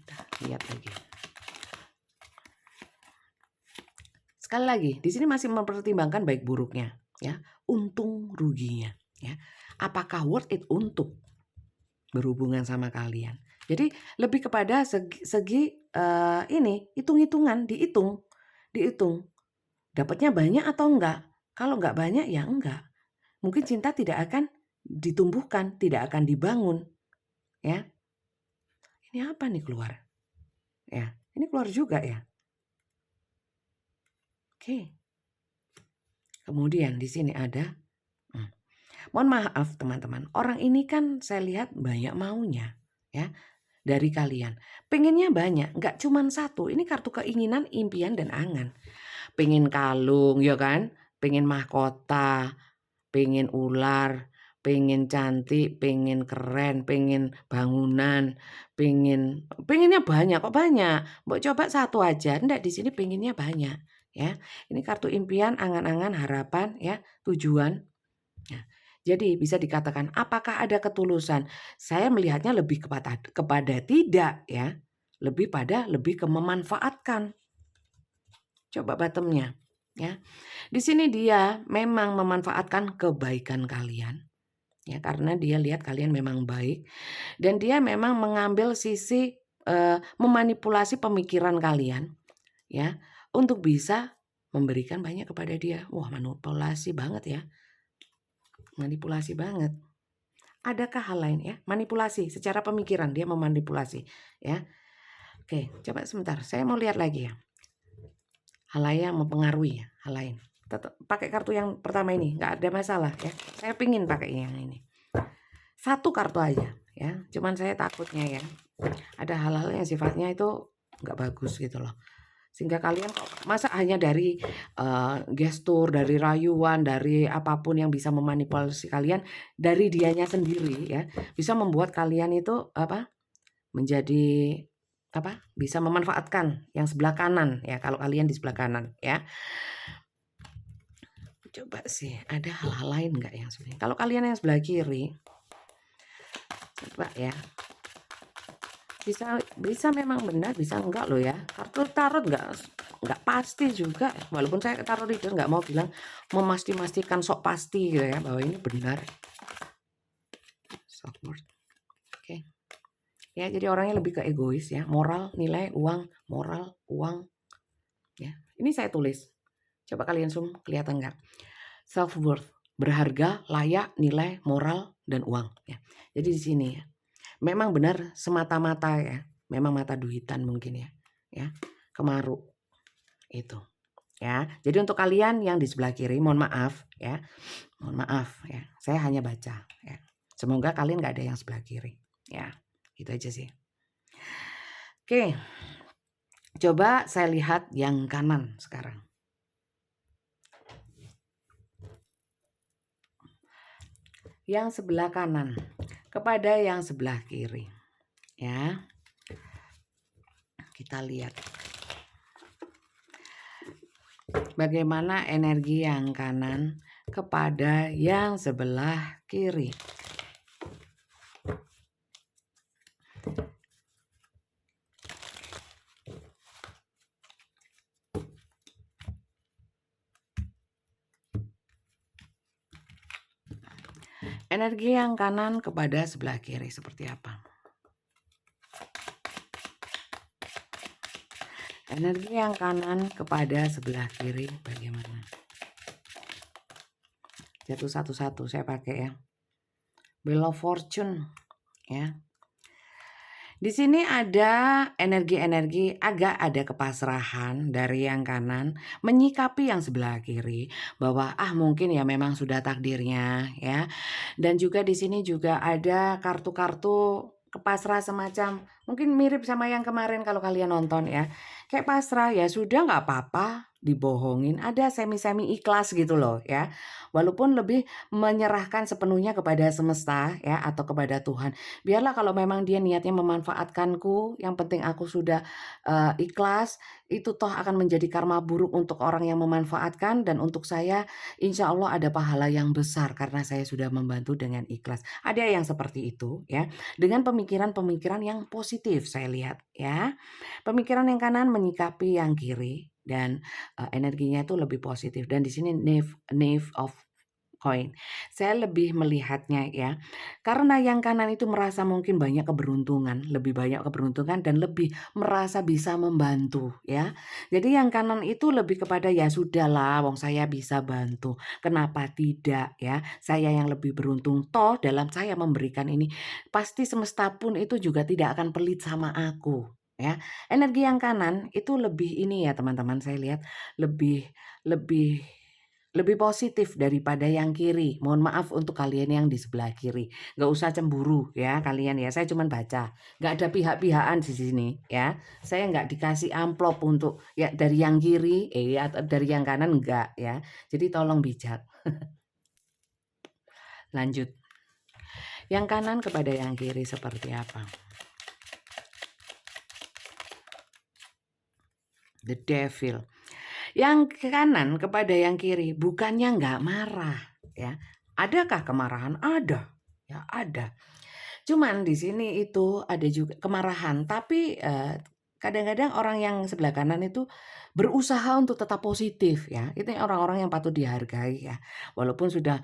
Kita lihat lagi. Sekali lagi, di sini masih mempertimbangkan baik buruknya, ya, untung ruginya, ya. Apakah worth it untuk berhubungan sama kalian? Jadi lebih kepada segi ini hitung-hitungan, dihitung, dapatnya banyak atau enggak? Kalau enggak banyak ya enggak mungkin cinta tidak akan ditumbuhkan, tidak akan dibangun, ya. Ini apa nih keluar? Ya, ini keluar juga ya. Oke. Kemudian di sini ada, mohon maaf teman-teman, orang ini kan saya lihat banyak maunya, ya, dari kalian. Pengennya banyak, nggak cuma satu. Ini kartu keinginan, impian, dan angan. Pengen kalung, ya kan? Pengen mahkota, pengen ular, pengen cantik, pengen keren, pengen bangunan, pengennya banyak, kok banyak. Mbok coba satu aja, ndak, di sini pengennya banyak, ya. Ini kartu impian, angan-angan, harapan, ya, tujuan. Nah, jadi bisa dikatakan apakah ada ketulusan? Saya melihatnya lebih kepada tidak, ya. Lebih ke memanfaatkan. Coba bottomnya, ya. Di sini dia memang memanfaatkan kebaikan kalian, ya, karena dia lihat kalian memang baik dan dia memang mengambil sisi memanipulasi pemikiran kalian, ya, untuk bisa memberikan banyak kepada dia. Wah, manipulasi banget ya. Manipulasi banget. Adakah hal lain, ya? Manipulasi secara pemikiran, dia memanipulasi, ya. Oke, coba sebentar. Saya mau lihat lagi ya. Hal lain yang mempengaruhi ya, hal lain. Tetap pakai kartu yang pertama ini, nggak ada masalah ya. Saya pingin pakai yang ini. Satu kartu aja ya. Cuman saya takutnya ya, ada hal-hal yang sifatnya itu nggak bagus gitu loh. Sehingga kalian kok masa hanya dari gestur, dari rayuan, dari apapun yang bisa memanipulasi kalian, dari dianya sendiri ya, bisa membuat kalian itu menjadi bisa memanfaatkan yang sebelah kanan ya, kalau kalian di sebelah kanan ya. Coba sih ada hal-hal lain nggak yang sebenarnya. Kalau kalian yang sebelah kiri, coba ya. Bisa memang benar, bisa enggak loh ya. Kartu tarot enggak pasti juga. Walaupun saya tarot reader enggak mau bilang memastikan sok pasti gitu ya bahwa ini benar. Oke. Ya, jadi orangnya lebih ke egois ya, moral, nilai, uang, moral, uang. Ya, ini saya tulis. Coba kalian zoom, kelihatan enggak? Self worth, berharga, layak, nilai, moral, dan uang ya. Jadi di sini ya. Memang benar semata-mata ya, memang mata duitan mungkin ya, ya, kemaru itu, ya. Jadi untuk kalian yang di sebelah kiri, mohon maaf ya, saya hanya baca ya. Semoga kalian nggak ada yang sebelah kiri, ya, gitu aja sih. Oke, coba saya lihat yang kanan sekarang. Yang sebelah kanan kepada yang sebelah kiri, ya. Kita lihat bagaimana energi yang kanan kepada yang sebelah kiri. Energi yang kanan kepada sebelah kiri seperti apa? Energi yang kanan kepada sebelah kiri bagaimana? Jatuh satu-satu saya pakai ya. Wheel of Fortune ya. Di sini ada energi-energi, agak ada kepasrahan dari yang kanan menyikapi yang sebelah kiri bahwa mungkin ya memang sudah takdirnya ya. Dan juga di sini juga ada kartu-kartu kepasrah semacam mungkin mirip sama yang kemarin kalau kalian nonton ya. Kayak pasrah ya sudah nggak apa-apa dibohongin, ada semi-semi ikhlas gitu loh ya. Walaupun lebih menyerahkan sepenuhnya kepada semesta ya atau kepada Tuhan. Biarlah kalau memang dia niatnya memanfaatkanku, yang penting aku sudah ikhlas, itu toh akan menjadi karma buruk untuk orang yang memanfaatkan dan untuk saya insya Allah ada pahala yang besar karena saya sudah membantu dengan ikhlas. Ada yang seperti itu ya, dengan pemikiran-pemikiran yang positif saya lihat ya. Pemikiran yang kanan menyikapi yang kiri dan energinya itu lebih positif dan di sini Knave of koin. Saya lebih melihatnya ya, karena yang kanan itu merasa mungkin lebih banyak keberuntungan dan lebih merasa bisa membantu ya. Jadi yang kanan itu lebih kepada ya sudahlah, wong saya bisa bantu, kenapa tidak ya? Saya yang lebih beruntung, toh dalam saya memberikan ini pasti semesta pun itu juga tidak akan pelit sama aku ya. Energi yang kanan itu lebih ini ya teman-teman, saya lihat lebih lebih lebih positif daripada yang kiri. Mohon maaf untuk kalian yang di sebelah kiri. Nggak usah cemburu ya kalian ya. Saya cuman baca. Nggak ada pihak-pihakan di sini ya. Saya nggak dikasih amplop untuk ya dari yang kiri atau dari yang kanan enggak ya. Jadi tolong bijak. Lanjut. Yang kanan kepada yang kiri seperti apa? The Devil. Yang kanan kepada yang kiri bukannya nggak marah ya. Adakah kemarahan? Ada. Ya, ada. Cuman di sini itu ada juga kemarahan, tapi kadang-kadang orang yang sebelah kanan itu berusaha untuk tetap positif ya. Itu orang-orang yang patut dihargai ya. Walaupun sudah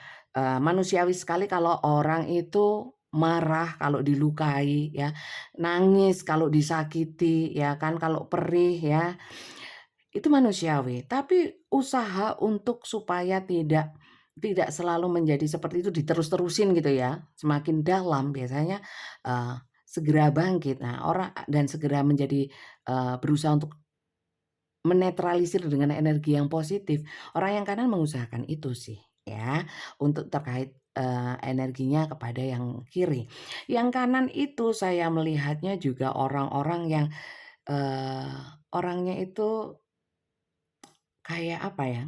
manusiawi sekali kalau orang itu marah kalau dilukai ya, nangis kalau disakiti ya kan, kalau perih ya. Itu manusiawi, tapi usaha untuk supaya tidak selalu menjadi seperti itu diterus-terusin gitu ya, semakin dalam biasanya, segera bangkit. Nah, orang dan segera menjadi, berusaha untuk menetralisir dengan energi yang positif. Orang yang kanan mengusahakan itu sih ya, untuk terkait, energinya kepada yang kiri. Yang kanan itu saya melihatnya juga orang-orang yang, eee, orangnya itu kayak apa ya,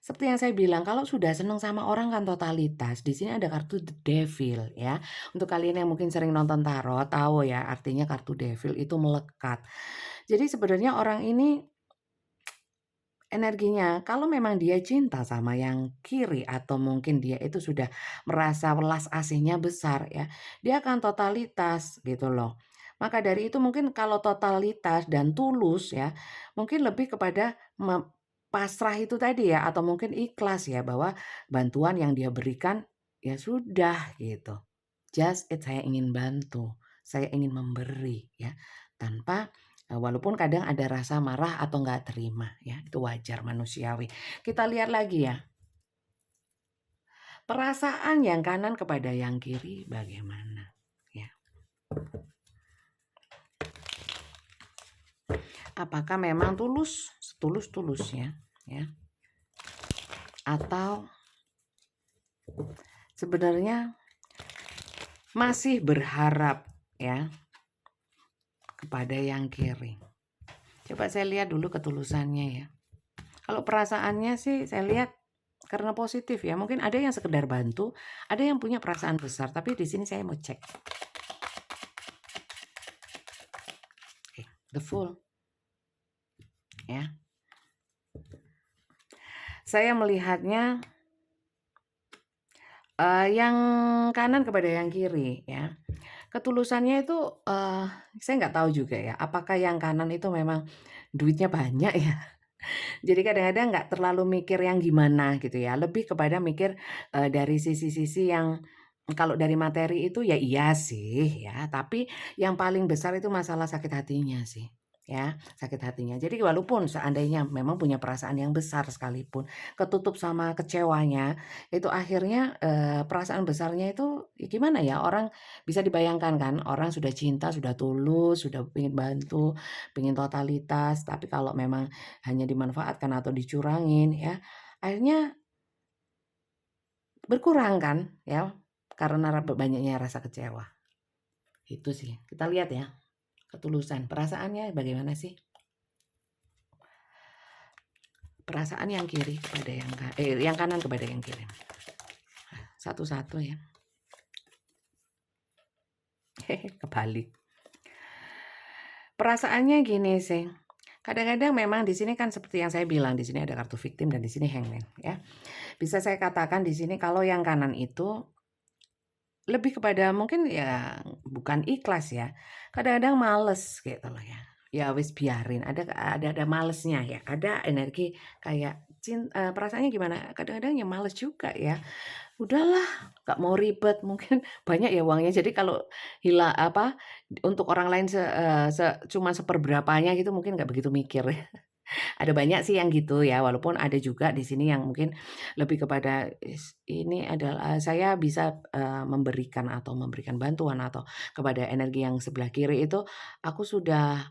seperti yang saya bilang kalau sudah seneng sama orang kan totalitas, di sini ada kartu The Devil ya. Untuk kalian yang mungkin sering nonton tarot tahu ya artinya kartu Devil itu melekat. Jadi sebenarnya orang ini energinya kalau memang dia cinta sama yang kiri atau mungkin dia itu sudah merasa welas asihnya besar ya, dia akan totalitas gitu loh. Maka dari itu mungkin kalau totalitas dan tulus ya, mungkin lebih kepada pasrah itu tadi ya atau mungkin ikhlas ya bahwa bantuan yang dia berikan ya sudah gitu. Just it saya ingin bantu, saya ingin memberi ya tanpa walaupun kadang ada rasa marah atau nggak terima ya, itu wajar manusiawi. Kita lihat lagi ya, perasaan yang kanan kepada yang kiri bagaimana ya. Apakah memang tulus, setulus-tulusnya ya, atau sebenarnya masih berharap ya kepada yang kiri. Coba saya lihat dulu ketulusannya ya. Kalau perasaannya sih saya lihat karena positif ya. Mungkin ada yang sekedar bantu, ada yang punya perasaan besar. Tapi di sini saya mau cek. Oke, the Fool. Ya. Saya melihatnya yang kanan kepada yang kiri ya. Ketulusannya itu saya nggak tahu juga ya. Apakah yang kanan itu memang duitnya banyak ya? Jadi kadang-kadang nggak terlalu mikir yang gimana gitu ya, lebih kepada mikir, dari sisi-sisi yang kalau dari materi itu ya iya sih ya, tapi yang paling besar itu masalah sakit hatinya sih, ya, sakit hatinya. Jadi walaupun seandainya memang punya perasaan yang besar sekalipun, ketutup sama kecewanya, itu akhirnya, perasaan besarnya itu ya gimana ya, orang bisa dibayangkan kan, orang sudah cinta, sudah tulus, sudah pengen bantu, pengen totalitas, tapi kalau memang hanya dimanfaatkan atau dicurangin ya, akhirnya berkurang kan ya, karena banyaknya rasa kecewa. Itu sih, kita lihat ya, ketulusan, perasaannya bagaimana sih? Perasaan yang kiri kepada yang kanan kepada yang kiri. Satu-satu ya. Kebalik. Perasaannya gini sih. Kadang-kadang memang di sini kan seperti yang saya bilang, di sini ada kartu victim dan di sini hangman ya. Bisa saya katakan di sini kalau yang kanan itu lebih kepada mungkin ya bukan ikhlas ya, kadang-kadang males gitu loh ya. Ya wis biarin, ada malesnya ya, ada energi kayak perasaannya gimana? Kadang-kadang ya males juga ya. Udahlah, nggak mau ribet, mungkin banyak ya uangnya. Jadi kalau untuk orang lain cuma seperberapanya gitu mungkin nggak begitu mikir ya. Ada banyak sih yang gitu ya, walaupun ada juga di sini yang mungkin lebih kepada ini adalah saya bisa, memberikan bantuan atau kepada energi yang sebelah kiri itu, aku sudah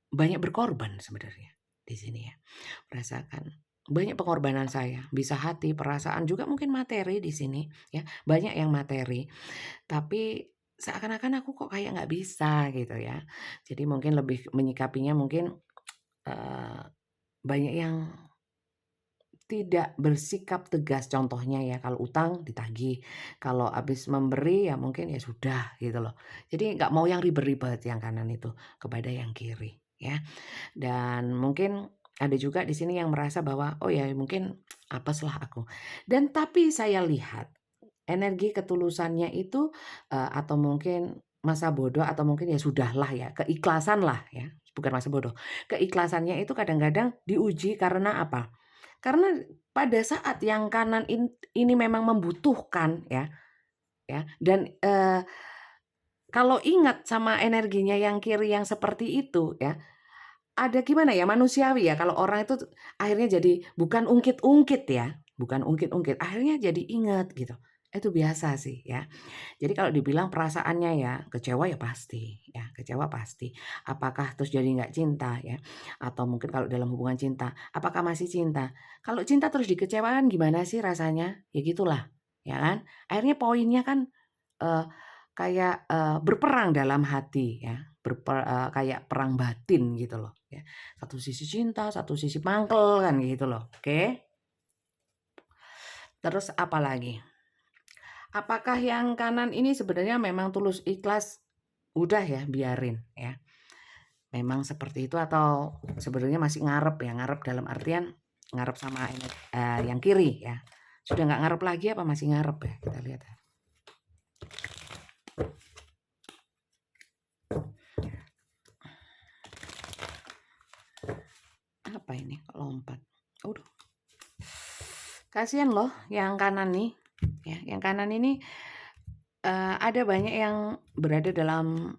banyak berkorban sebenarnya di sini ya. Merasakan banyak pengorbanan saya, bisa hati, perasaan, juga mungkin materi di sini ya, banyak yang materi. Tapi seakan-akan aku kok kayak nggak bisa gitu ya. Jadi mungkin lebih menyikapinya mungkin, eee, banyak yang tidak bersikap tegas, contohnya ya kalau utang ditagih, kalau habis memberi ya mungkin ya sudah gitu loh. Jadi nggak mau yang ribet-ribet yang kanan itu kepada yang kiri ya. Dan mungkin ada juga di sini yang merasa bahwa, "Oh ya mungkin apeslah aku." Dan tapi saya lihat energi ketulusannya itu, atau mungkin masa bodoh atau mungkin ya sudahlah ya, keikhlasan lah ya, bukan masa bodoh. Keikhlasannya itu kadang-kadang diuji karena apa? Karena pada saat yang kanan ini memang membutuhkan ya, dan, kalau ingat sama energinya yang kiri yang seperti itu ya, ada gimana ya, manusiawi ya kalau orang itu akhirnya jadi bukan ungkit-ungkit ya, bukan ungkit-ungkit, akhirnya jadi inget gitu. Itu biasa sih ya. Jadi kalau dibilang perasaannya ya kecewa ya pasti ya, kecewa pasti. Apakah terus jadi nggak cinta ya, atau mungkin kalau dalam hubungan cinta, apakah masih cinta? Kalau cinta terus dikecewakan gimana sih rasanya? Ya gitulah, ya kan? Akhirnya poinnya kan, eee, kayak, berperang dalam hati ya, kayak perang batin gitu loh ya. Satu sisi cinta, satu sisi mangkel kan gitu loh, oke? Terus apa lagi? Apakah yang kanan ini sebenarnya memang tulus ikhlas, udah ya biarin ya, memang seperti itu atau sebenarnya masih ngarep ya, ngarep dalam artian ngarep sama yang kiri ya, sudah nggak ngarep lagi apa masih ngarep ya? Kita lihat ya. Apa ini kok lompat? Aduh, kasihan loh yang kanan nih ya, yang kanan ini, ada banyak yang berada dalam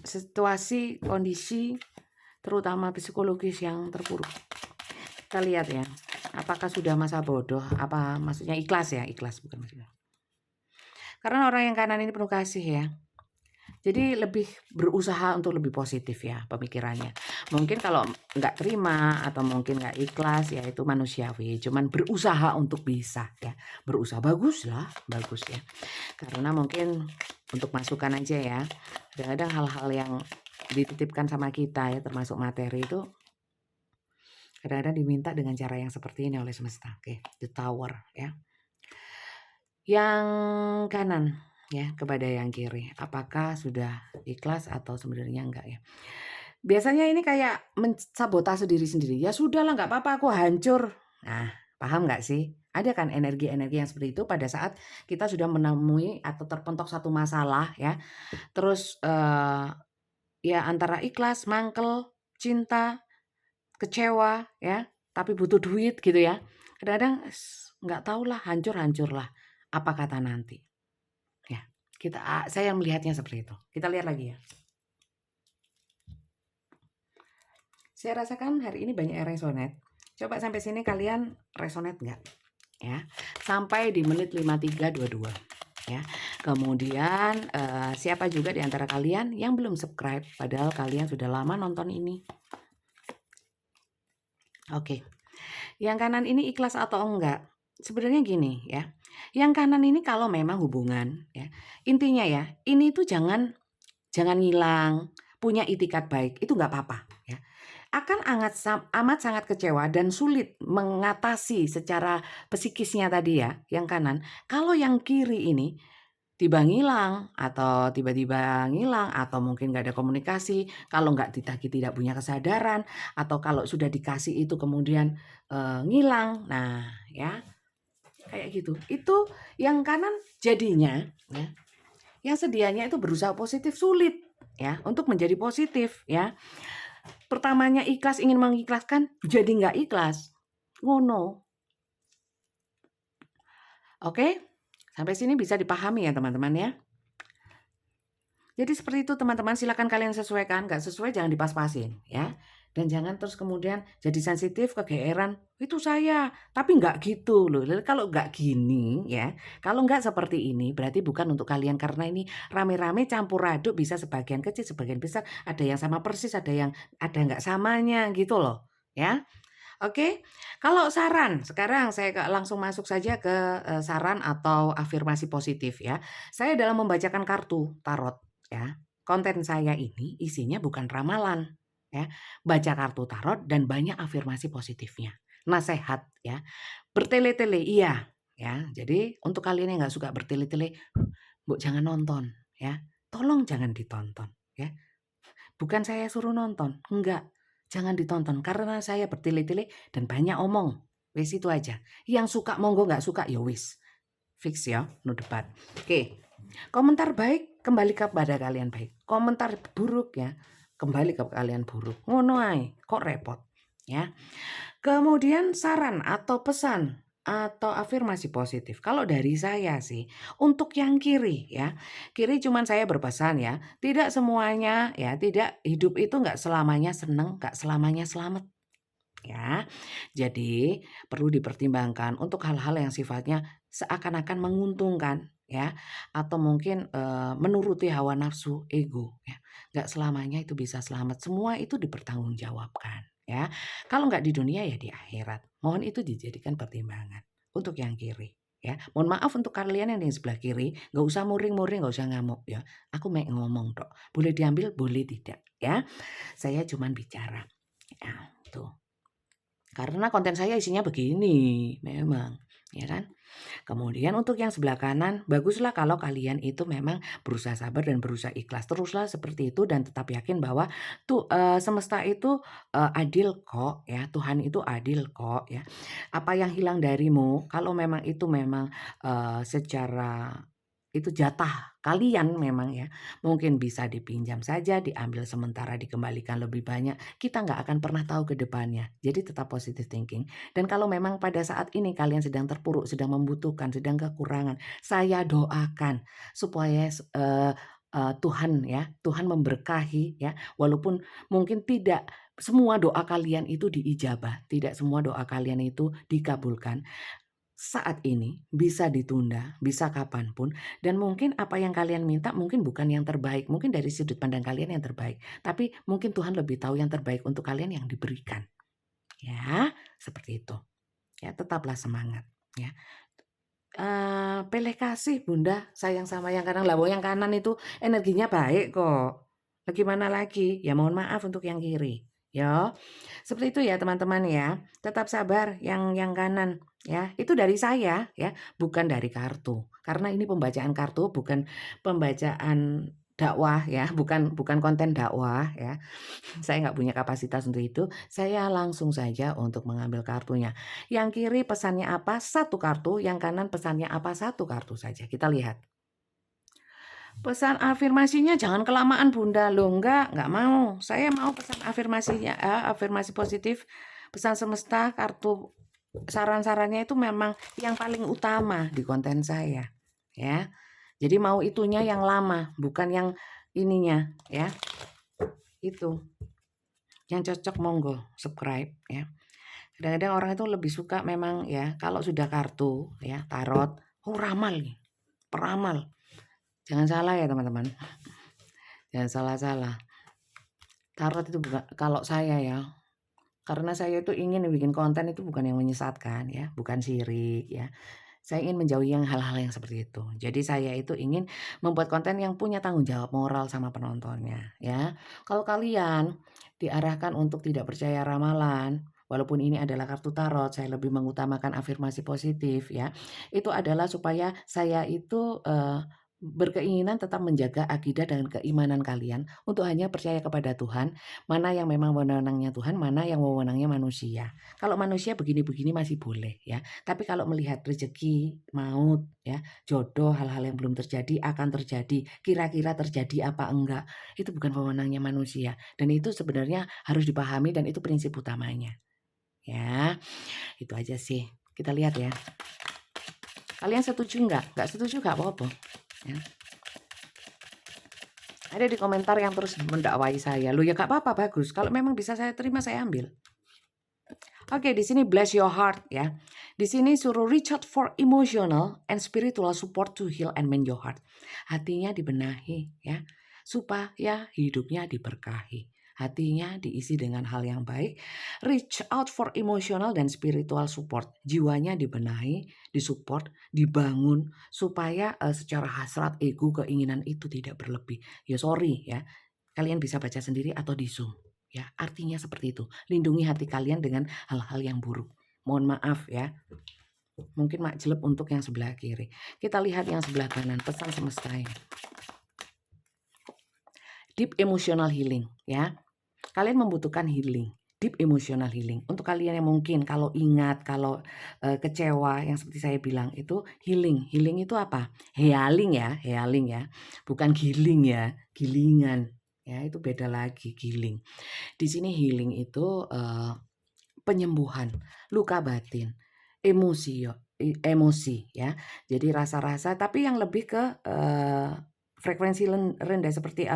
situasi, kondisi, terutama psikologis yang terpuruk. Kita lihat ya, apakah sudah masa bodoh, apa maksudnya ikhlas ya, ikhlas bukan maksudnya. Karena orang yang kanan ini penuh kasih ya. Jadi lebih berusaha untuk lebih positif ya pemikirannya. Mungkin kalau nggak terima atau mungkin nggak ikhlas ya itu manusiawi. Cuman berusaha untuk bisa ya. Berusaha bagus lah, bagus ya. Karena mungkin untuk masukan aja ya. Kadang-kadang hal-hal yang dititipkan sama kita ya termasuk materi itu kadang-kadang diminta dengan cara yang seperti ini oleh semesta. Oke, the tower ya. Yang kanan ya kepada yang kiri. Apakah sudah ikhlas atau sebenarnya enggak ya? Biasanya ini kayak mensabotase diri sendiri. Ya sudahlah nggak apa-apa aku hancur. Nah, paham nggak sih? Ada kan energi-energi yang seperti itu pada saat kita sudah menemui atau terpentok satu masalah ya. Terus ya antara ikhlas, mangkel, cinta, kecewa ya, tapi butuh duit gitu ya. Kadang-kadang nggak tahulah, hancur-hancurlah. Apa kata nanti? Ya, saya melihatnya seperti itu. Kita lihat lagi ya. Saya rasakan hari ini banyak yang resonate. Coba sampai sini kalian resonate nggak? Ya, sampai di menit 53.22 ya. Kemudian siapa juga di antara kalian yang belum subscribe padahal kalian sudah lama nonton ini? Oke. Yang kanan ini ikhlas atau enggak? Sebenarnya gini ya. Yang kanan ini kalau memang hubungan ya, intinya ya, ini tuh jangan ngilang, punya itikat baik, itu nggak apa-apa ya. Akan amat sangat kecewa dan sulit mengatasi secara psikisnya tadi ya, yang kanan. Kalau yang kiri ini tiba ngilang atau tiba-tiba ngilang atau mungkin nggak ada komunikasi, kalau nggak ditagih tidak punya kesadaran, atau kalau sudah dikasih itu kemudian ngilang. Nah ya kayak gitu. Itu yang kanan jadinya ya, yang sedianya itu berusaha positif sulit ya untuk menjadi positif ya. Pertamanya ikhlas ingin mengikhlaskan jadi nggak ikhlas. Ngono. Oke? Sampai sini bisa dipahami ya teman-teman ya. Jadi seperti itu teman-teman, silakan kalian sesuaikan, nggak sesuai jangan dipas-pasin ya. Dan jangan terus kemudian jadi sensitif, kegeeran, itu saya, tapi nggak gitu loh. Kalau nggak gini ya, kalau nggak seperti ini berarti bukan untuk kalian karena ini rame-rame campur aduk bisa sebagian kecil, sebagian besar, ada yang sama persis, ada nggak samanya gitu loh ya. Oke, kalau saran, sekarang saya langsung masuk saja ke saran atau afirmasi positif ya. Saya dalam membacakan kartu tarot ya, konten saya ini isinya bukan ramalan ya, baca kartu tarot dan banyak afirmasi positifnya, nasehat ya, bertele-tele iya ya. Jadi untuk kalian yang nggak suka bertele-tele, mbok jangan nonton ya, tolong jangan ditonton ya. Bukan saya suruh nonton, enggak. Jangan ditonton karena saya bertele-tele dan banyak omong. Wis itu aja. Yang suka monggo, nggak suka ya wis. Fix ya, no debat. Oke. Komentar baik kembali kepada kalian baik. Komentar buruk ya, kembali ke kalian buruk. Ngono ae, kok repot ya. Kemudian saran atau pesan atau afirmasi positif. Kalau dari saya sih, untuk yang kiri ya, kiri cuman saya berpesan ya, tidak semuanya ya, tidak hidup itu nggak selamanya seneng, nggak selamanya selamat ya. Jadi perlu dipertimbangkan untuk hal-hal yang sifatnya seakan-akan menguntungkan ya, atau mungkin menuruti hawa nafsu, ego ya. Nggak selamanya itu bisa selamat, semua itu dipertanggungjawabkan ya. Kalau nggak di dunia ya di akhirat. Mohon itu dijadikan pertimbangan untuk yang kiri ya. Mohon maaf untuk kalian yang di sebelah kiri, nggak usah muring-muring, nggak usah ngamuk ya. Aku mau ngomong tok. Boleh diambil, boleh tidak ya. Saya cuman bicara. Ya, tuh. Karena konten saya isinya begini, memang, ya kan? Kemudian untuk yang sebelah kanan, baguslah kalau kalian itu memang berusaha sabar dan berusaha ikhlas. Teruslah seperti itu dan tetap yakin bahwa tuh semesta itu adil kok ya, Tuhan itu adil kok ya. Apa yang hilang darimu, kalau memang itu memang secara itu jatah kalian memang ya, mungkin bisa dipinjam saja, diambil sementara, dikembalikan lebih banyak. Kita nggak akan pernah tahu ke depannya. Jadi tetap positive thinking. Dan kalau memang pada saat ini kalian sedang terpuruk, sedang membutuhkan, sedang kekurangan, saya doakan supaya Tuhan ya, Tuhan memberkahi ya, walaupun mungkin tidak semua doa kalian itu diijabah, tidak semua doa kalian itu dikabulkan. Saat ini bisa ditunda, bisa kapanpun, dan mungkin apa yang kalian minta mungkin bukan yang terbaik, mungkin dari sudut pandang kalian yang terbaik, tapi mungkin Tuhan lebih tahu yang terbaik untuk kalian yang diberikan. Ya, seperti itu. Ya, tetaplah semangat ya. Pilih kasih Bunda, sayang sama yang kanan. Lah yang kanan itu energinya baik kok. Lah gimana lagi? Ya mohon maaf untuk yang kiri. Ya. Seperti itu ya teman-teman ya. Tetap sabar yang kanan ya. Itu dari saya ya, bukan dari kartu. Karena ini pembacaan kartu bukan pembacaan dakwah ya, bukan konten dakwah ya. Saya nggak punya kapasitas untuk itu, saya langsung saja untuk mengambil kartunya. Yang kiri pesannya apa? Satu kartu, yang kanan pesannya apa? Satu kartu saja. Kita lihat. Pesan afirmasinya jangan kelamaan Bunda. Loh enggak mau. Saya mau pesan afirmasinya, afirmasi positif, pesan semesta, kartu saran-sarannya itu memang yang paling utama di konten saya. Ya. Jadi mau itunya yang lama, bukan yang ininya ya. Itu. Yang cocok monggo subscribe ya. Kadang-kadang orang itu lebih suka memang ya kalau sudah kartu ya tarot, oh ramal nih, peramal. Jangan salah ya teman-teman. Jangan salah-salah. Tarot itu bukan kalau saya ya. Karena saya itu ingin bikin konten itu bukan yang menyesatkan ya, bukan syirik ya. Saya ingin menjauhi yang hal-hal yang seperti itu. Jadi saya itu ingin membuat konten yang punya tanggung jawab moral sama penontonnya ya. Kalau kalian diarahkan untuk tidak percaya ramalan, walaupun ini adalah kartu tarot, saya lebih mengutamakan afirmasi positif ya. Itu adalah supaya saya itu berkeinginan tetap menjaga akidah dan keimanan kalian untuk hanya percaya kepada Tuhan, mana yang memang wewenangnya Tuhan, mana yang wewenangnya manusia. Kalau manusia begini-begini masih boleh ya. Tapi kalau melihat rezeki, maut, ya, jodoh, hal-hal yang belum terjadi akan terjadi, kira-kira terjadi apa enggak, itu bukan wewenangnya manusia. Dan itu sebenarnya harus dipahami dan itu prinsip utamanya. ya. Itu aja sih. Kita lihat ya. Kalian setuju nggak? Nggak setuju nggak apa-apa. Ya. Ada di komentar yang terus mendakwai saya. Loh ya nggak apa-apa, bagus. Kalau memang bisa saya terima, saya ambil. Oke, di sini bless your heart ya. Di sini suruh reach out for emotional and spiritual support to heal and mend your heart. Hatinya dibenahi ya, supaya hidupnya diberkahi. Hatinya diisi dengan hal yang baik. Reach out for emotional dan spiritual support. Jiwanya dibenahi, disupport, dibangun supaya secara hasrat, ego, keinginan itu tidak berlebih. Ya sorry ya, kalian bisa baca sendiri atau di Zoom. Ya, artinya seperti itu. Lindungi hati kalian dengan hal-hal yang buruk. Mohon maaf ya. Mungkin makjeleb untuk yang sebelah kiri. Kita lihat yang sebelah kanan, pesan semesta ini. Deep emotional healing ya. Kalian membutuhkan healing. Deep emotional healing. Untuk kalian yang mungkin kalau ingat, kalau kecewa yang seperti saya bilang itu healing. Healing itu apa? Healing ya, healing ya. Bukan healing ya, gilingan. Ya, itu beda lagi healing. Di sini healing itu penyembuhan luka batin, emosi ya. Jadi rasa-rasa tapi yang lebih ke frekuensi rendah seperti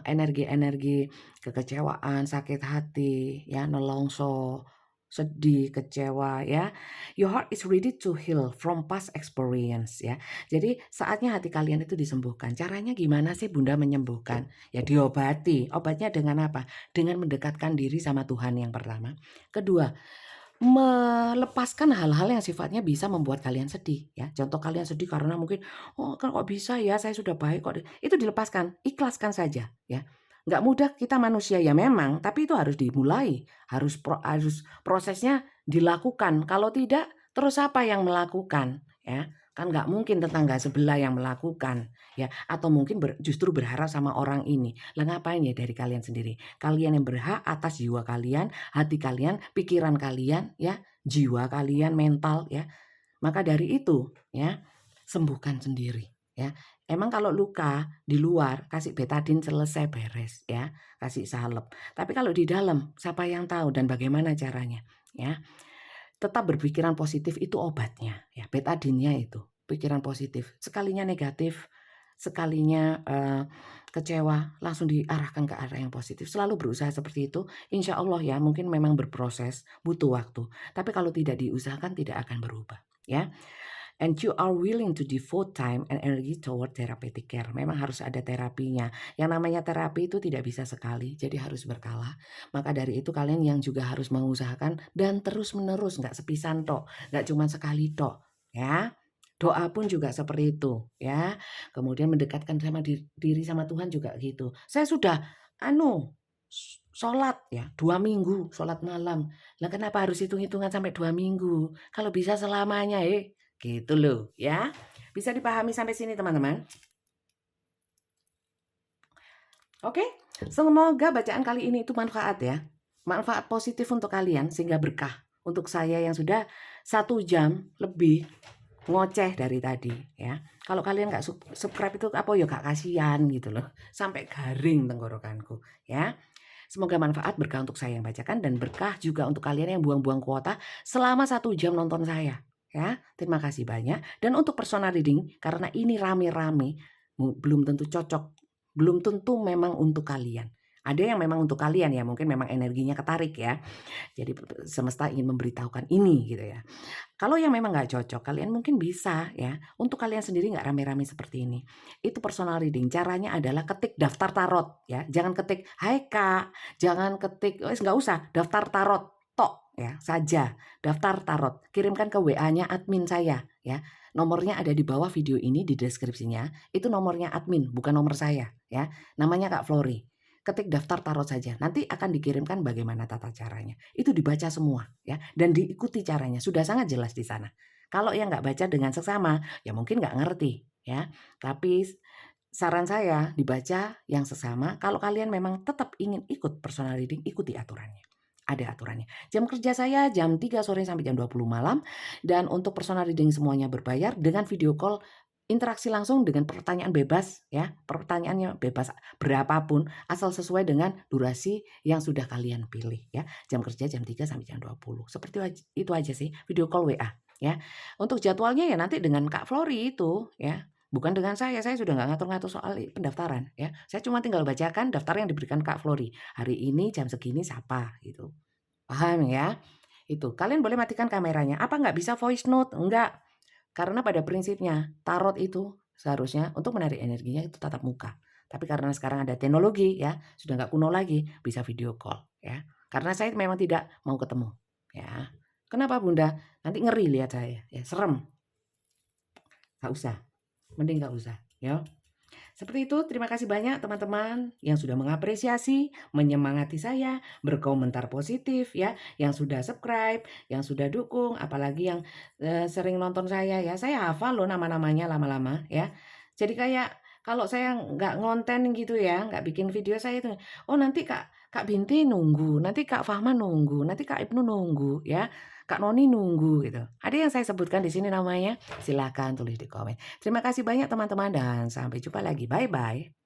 energi-energi kekecewaan, sakit hati ya, nelongso, sedih, kecewa ya. Your heart is ready to heal from past experience ya. Jadi saatnya hati kalian itu disembuhkan. Caranya gimana sih Bunda menyembuhkan? Ya diobati. Obatnya dengan apa? Dengan mendekatkan diri sama Tuhan yang pertama. Kedua, melepaskan hal-hal yang sifatnya bisa membuat kalian sedih ya. Contoh kalian sedih karena mungkin kok bisa ya, saya sudah baik kok. Itu dilepaskan, ikhlaskan saja ya. Nggak mudah, kita manusia ya memang, tapi itu harus dimulai, harus prosesnya dilakukan. Kalau tidak, terus siapa yang melakukan ya? Kan nggak mungkin tetangga sebelah yang melakukan ya, atau mungkin justru berharap sama orang ini. Lah ngapain ya dari kalian sendiri? Kalian yang berhak atas jiwa kalian, hati kalian, pikiran kalian ya, jiwa kalian, mental ya. Maka dari itu ya, sembuhkan sendiri ya. Emang kalau luka di luar kasih betadin selesai beres ya, kasih salep. Tapi kalau di dalam siapa yang tahu dan bagaimana caranya ya. Tetap berpikiran positif itu obatnya ya, betadinnya itu pikiran positif. Sekalinya negatif, sekalinya kecewa langsung diarahkan ke arah yang positif. Selalu berusaha seperti itu. Insya Allah ya, mungkin memang berproses, butuh waktu. Tapi kalau tidak diusahakan tidak akan berubah ya. And you are willing to devote time and energy toward therapeutic care. Memang harus ada terapinya. Yang namanya terapi itu tidak bisa sekali, jadi harus berkala. Maka dari itu kalian yang juga harus mengusahakan dan terus menerus, nggak sepisan tok, nggak cuma sekali tok, ya. Doa pun juga seperti itu, ya. Kemudian mendekatkan sama diri sama Tuhan juga gitu. Saya sudah sholat ya 2 minggu, sholat malam. Lah kenapa harus hitung-hitungan sampai 2 minggu? Kalau bisa selamanya gitu loh ya. Bisa dipahami sampai sini teman-teman? Oke, semoga bacaan kali ini itu manfaat ya. Manfaat positif untuk kalian sehingga berkah. Untuk saya yang sudah 1 jam lebih ngoceh dari tadi ya. Kalau kalian nggak subscribe itu apa ya gak kasihan gitu loh. Sampai garing tenggorokanku ya. Semoga manfaat, berkah untuk saya yang bacakan dan berkah juga untuk kalian yang buang-buang kuota selama 1 jam nonton saya. Ya, terima kasih banyak. Dan untuk personal reading, karena ini rame-rame, belum tentu cocok, belum tentu memang untuk kalian. Ada yang memang untuk kalian ya, mungkin memang energinya ketarik ya. Jadi semesta ingin memberitahukan ini gitu ya. Kalau yang memang nggak cocok, kalian mungkin bisa ya. Untuk kalian sendiri nggak rame-rame seperti ini. Itu personal reading. Caranya adalah ketik daftar tarot ya. Jangan ketik, hai kak. Jangan ketik, nggak usah, daftar tarot. Tok ya saja, daftar tarot. Kirimkan ke WA-nya admin saya ya. Nomornya ada di bawah video ini di deskripsinya. Itu nomornya admin, bukan nomor saya ya. Namanya Kak Flori. Ketik daftar tarot saja. Nanti akan dikirimkan bagaimana tata caranya. Itu dibaca semua ya dan diikuti caranya. Sudah sangat jelas di sana. Kalau yang nggak baca dengan seksama, ya mungkin nggak ngerti ya. Tapi saran saya dibaca yang sesama. Kalau kalian memang tetap ingin ikut personal reading, ikuti aturannya. Ada aturannya. Jam kerja saya jam 3 sore sampai jam 20 malam. Dan untuk personal reading semuanya berbayar dengan video call interaksi langsung dengan pertanyaan bebas ya, pertanyaannya bebas berapapun asal sesuai dengan durasi yang sudah kalian pilih ya. Jam kerja jam 3 sampai jam 20. Seperti itu aja sih, video call WA ya. Untuk jadwalnya ya nanti dengan Kak Flori itu ya. Bukan dengan saya sudah nggak ngatur-ngatur soal pendaftaran ya. Saya cuma tinggal bacakan daftar yang diberikan Kak Flori. Hari ini jam segini siapa gitu. Paham ya? Itu. Kalian boleh matikan kameranya. Apa nggak bisa voice note? Enggak. Karena pada prinsipnya tarot itu seharusnya untuk menarik energinya itu tatap muka. Tapi karena sekarang ada teknologi ya, sudah nggak kuno lagi, bisa video call ya. Karena saya memang tidak mau ketemu ya. Kenapa Bunda? Nanti ngeri lihat saya ya, serem. Nggak usah, mending nggak usah ya. Seperti itu, terima kasih banyak teman-teman yang sudah mengapresiasi, menyemangati saya, berkomentar positif ya, yang sudah subscribe, yang sudah dukung, apalagi yang sering nonton saya ya. Saya hafal loh nama-namanya lama-lama ya. Jadi kayak kalau saya nggak ngonten gitu ya, nggak bikin video saya itu, oh nanti Kak Binti nunggu, nanti Kak Fahma nunggu, nanti Kak Ibnu nunggu ya, Kak Noni nunggu gitu. Ada yang saya sebutkan di sini namanya, silakan tulis di komen. Terima kasih banyak teman-teman dan sampai jumpa lagi. Bye-bye.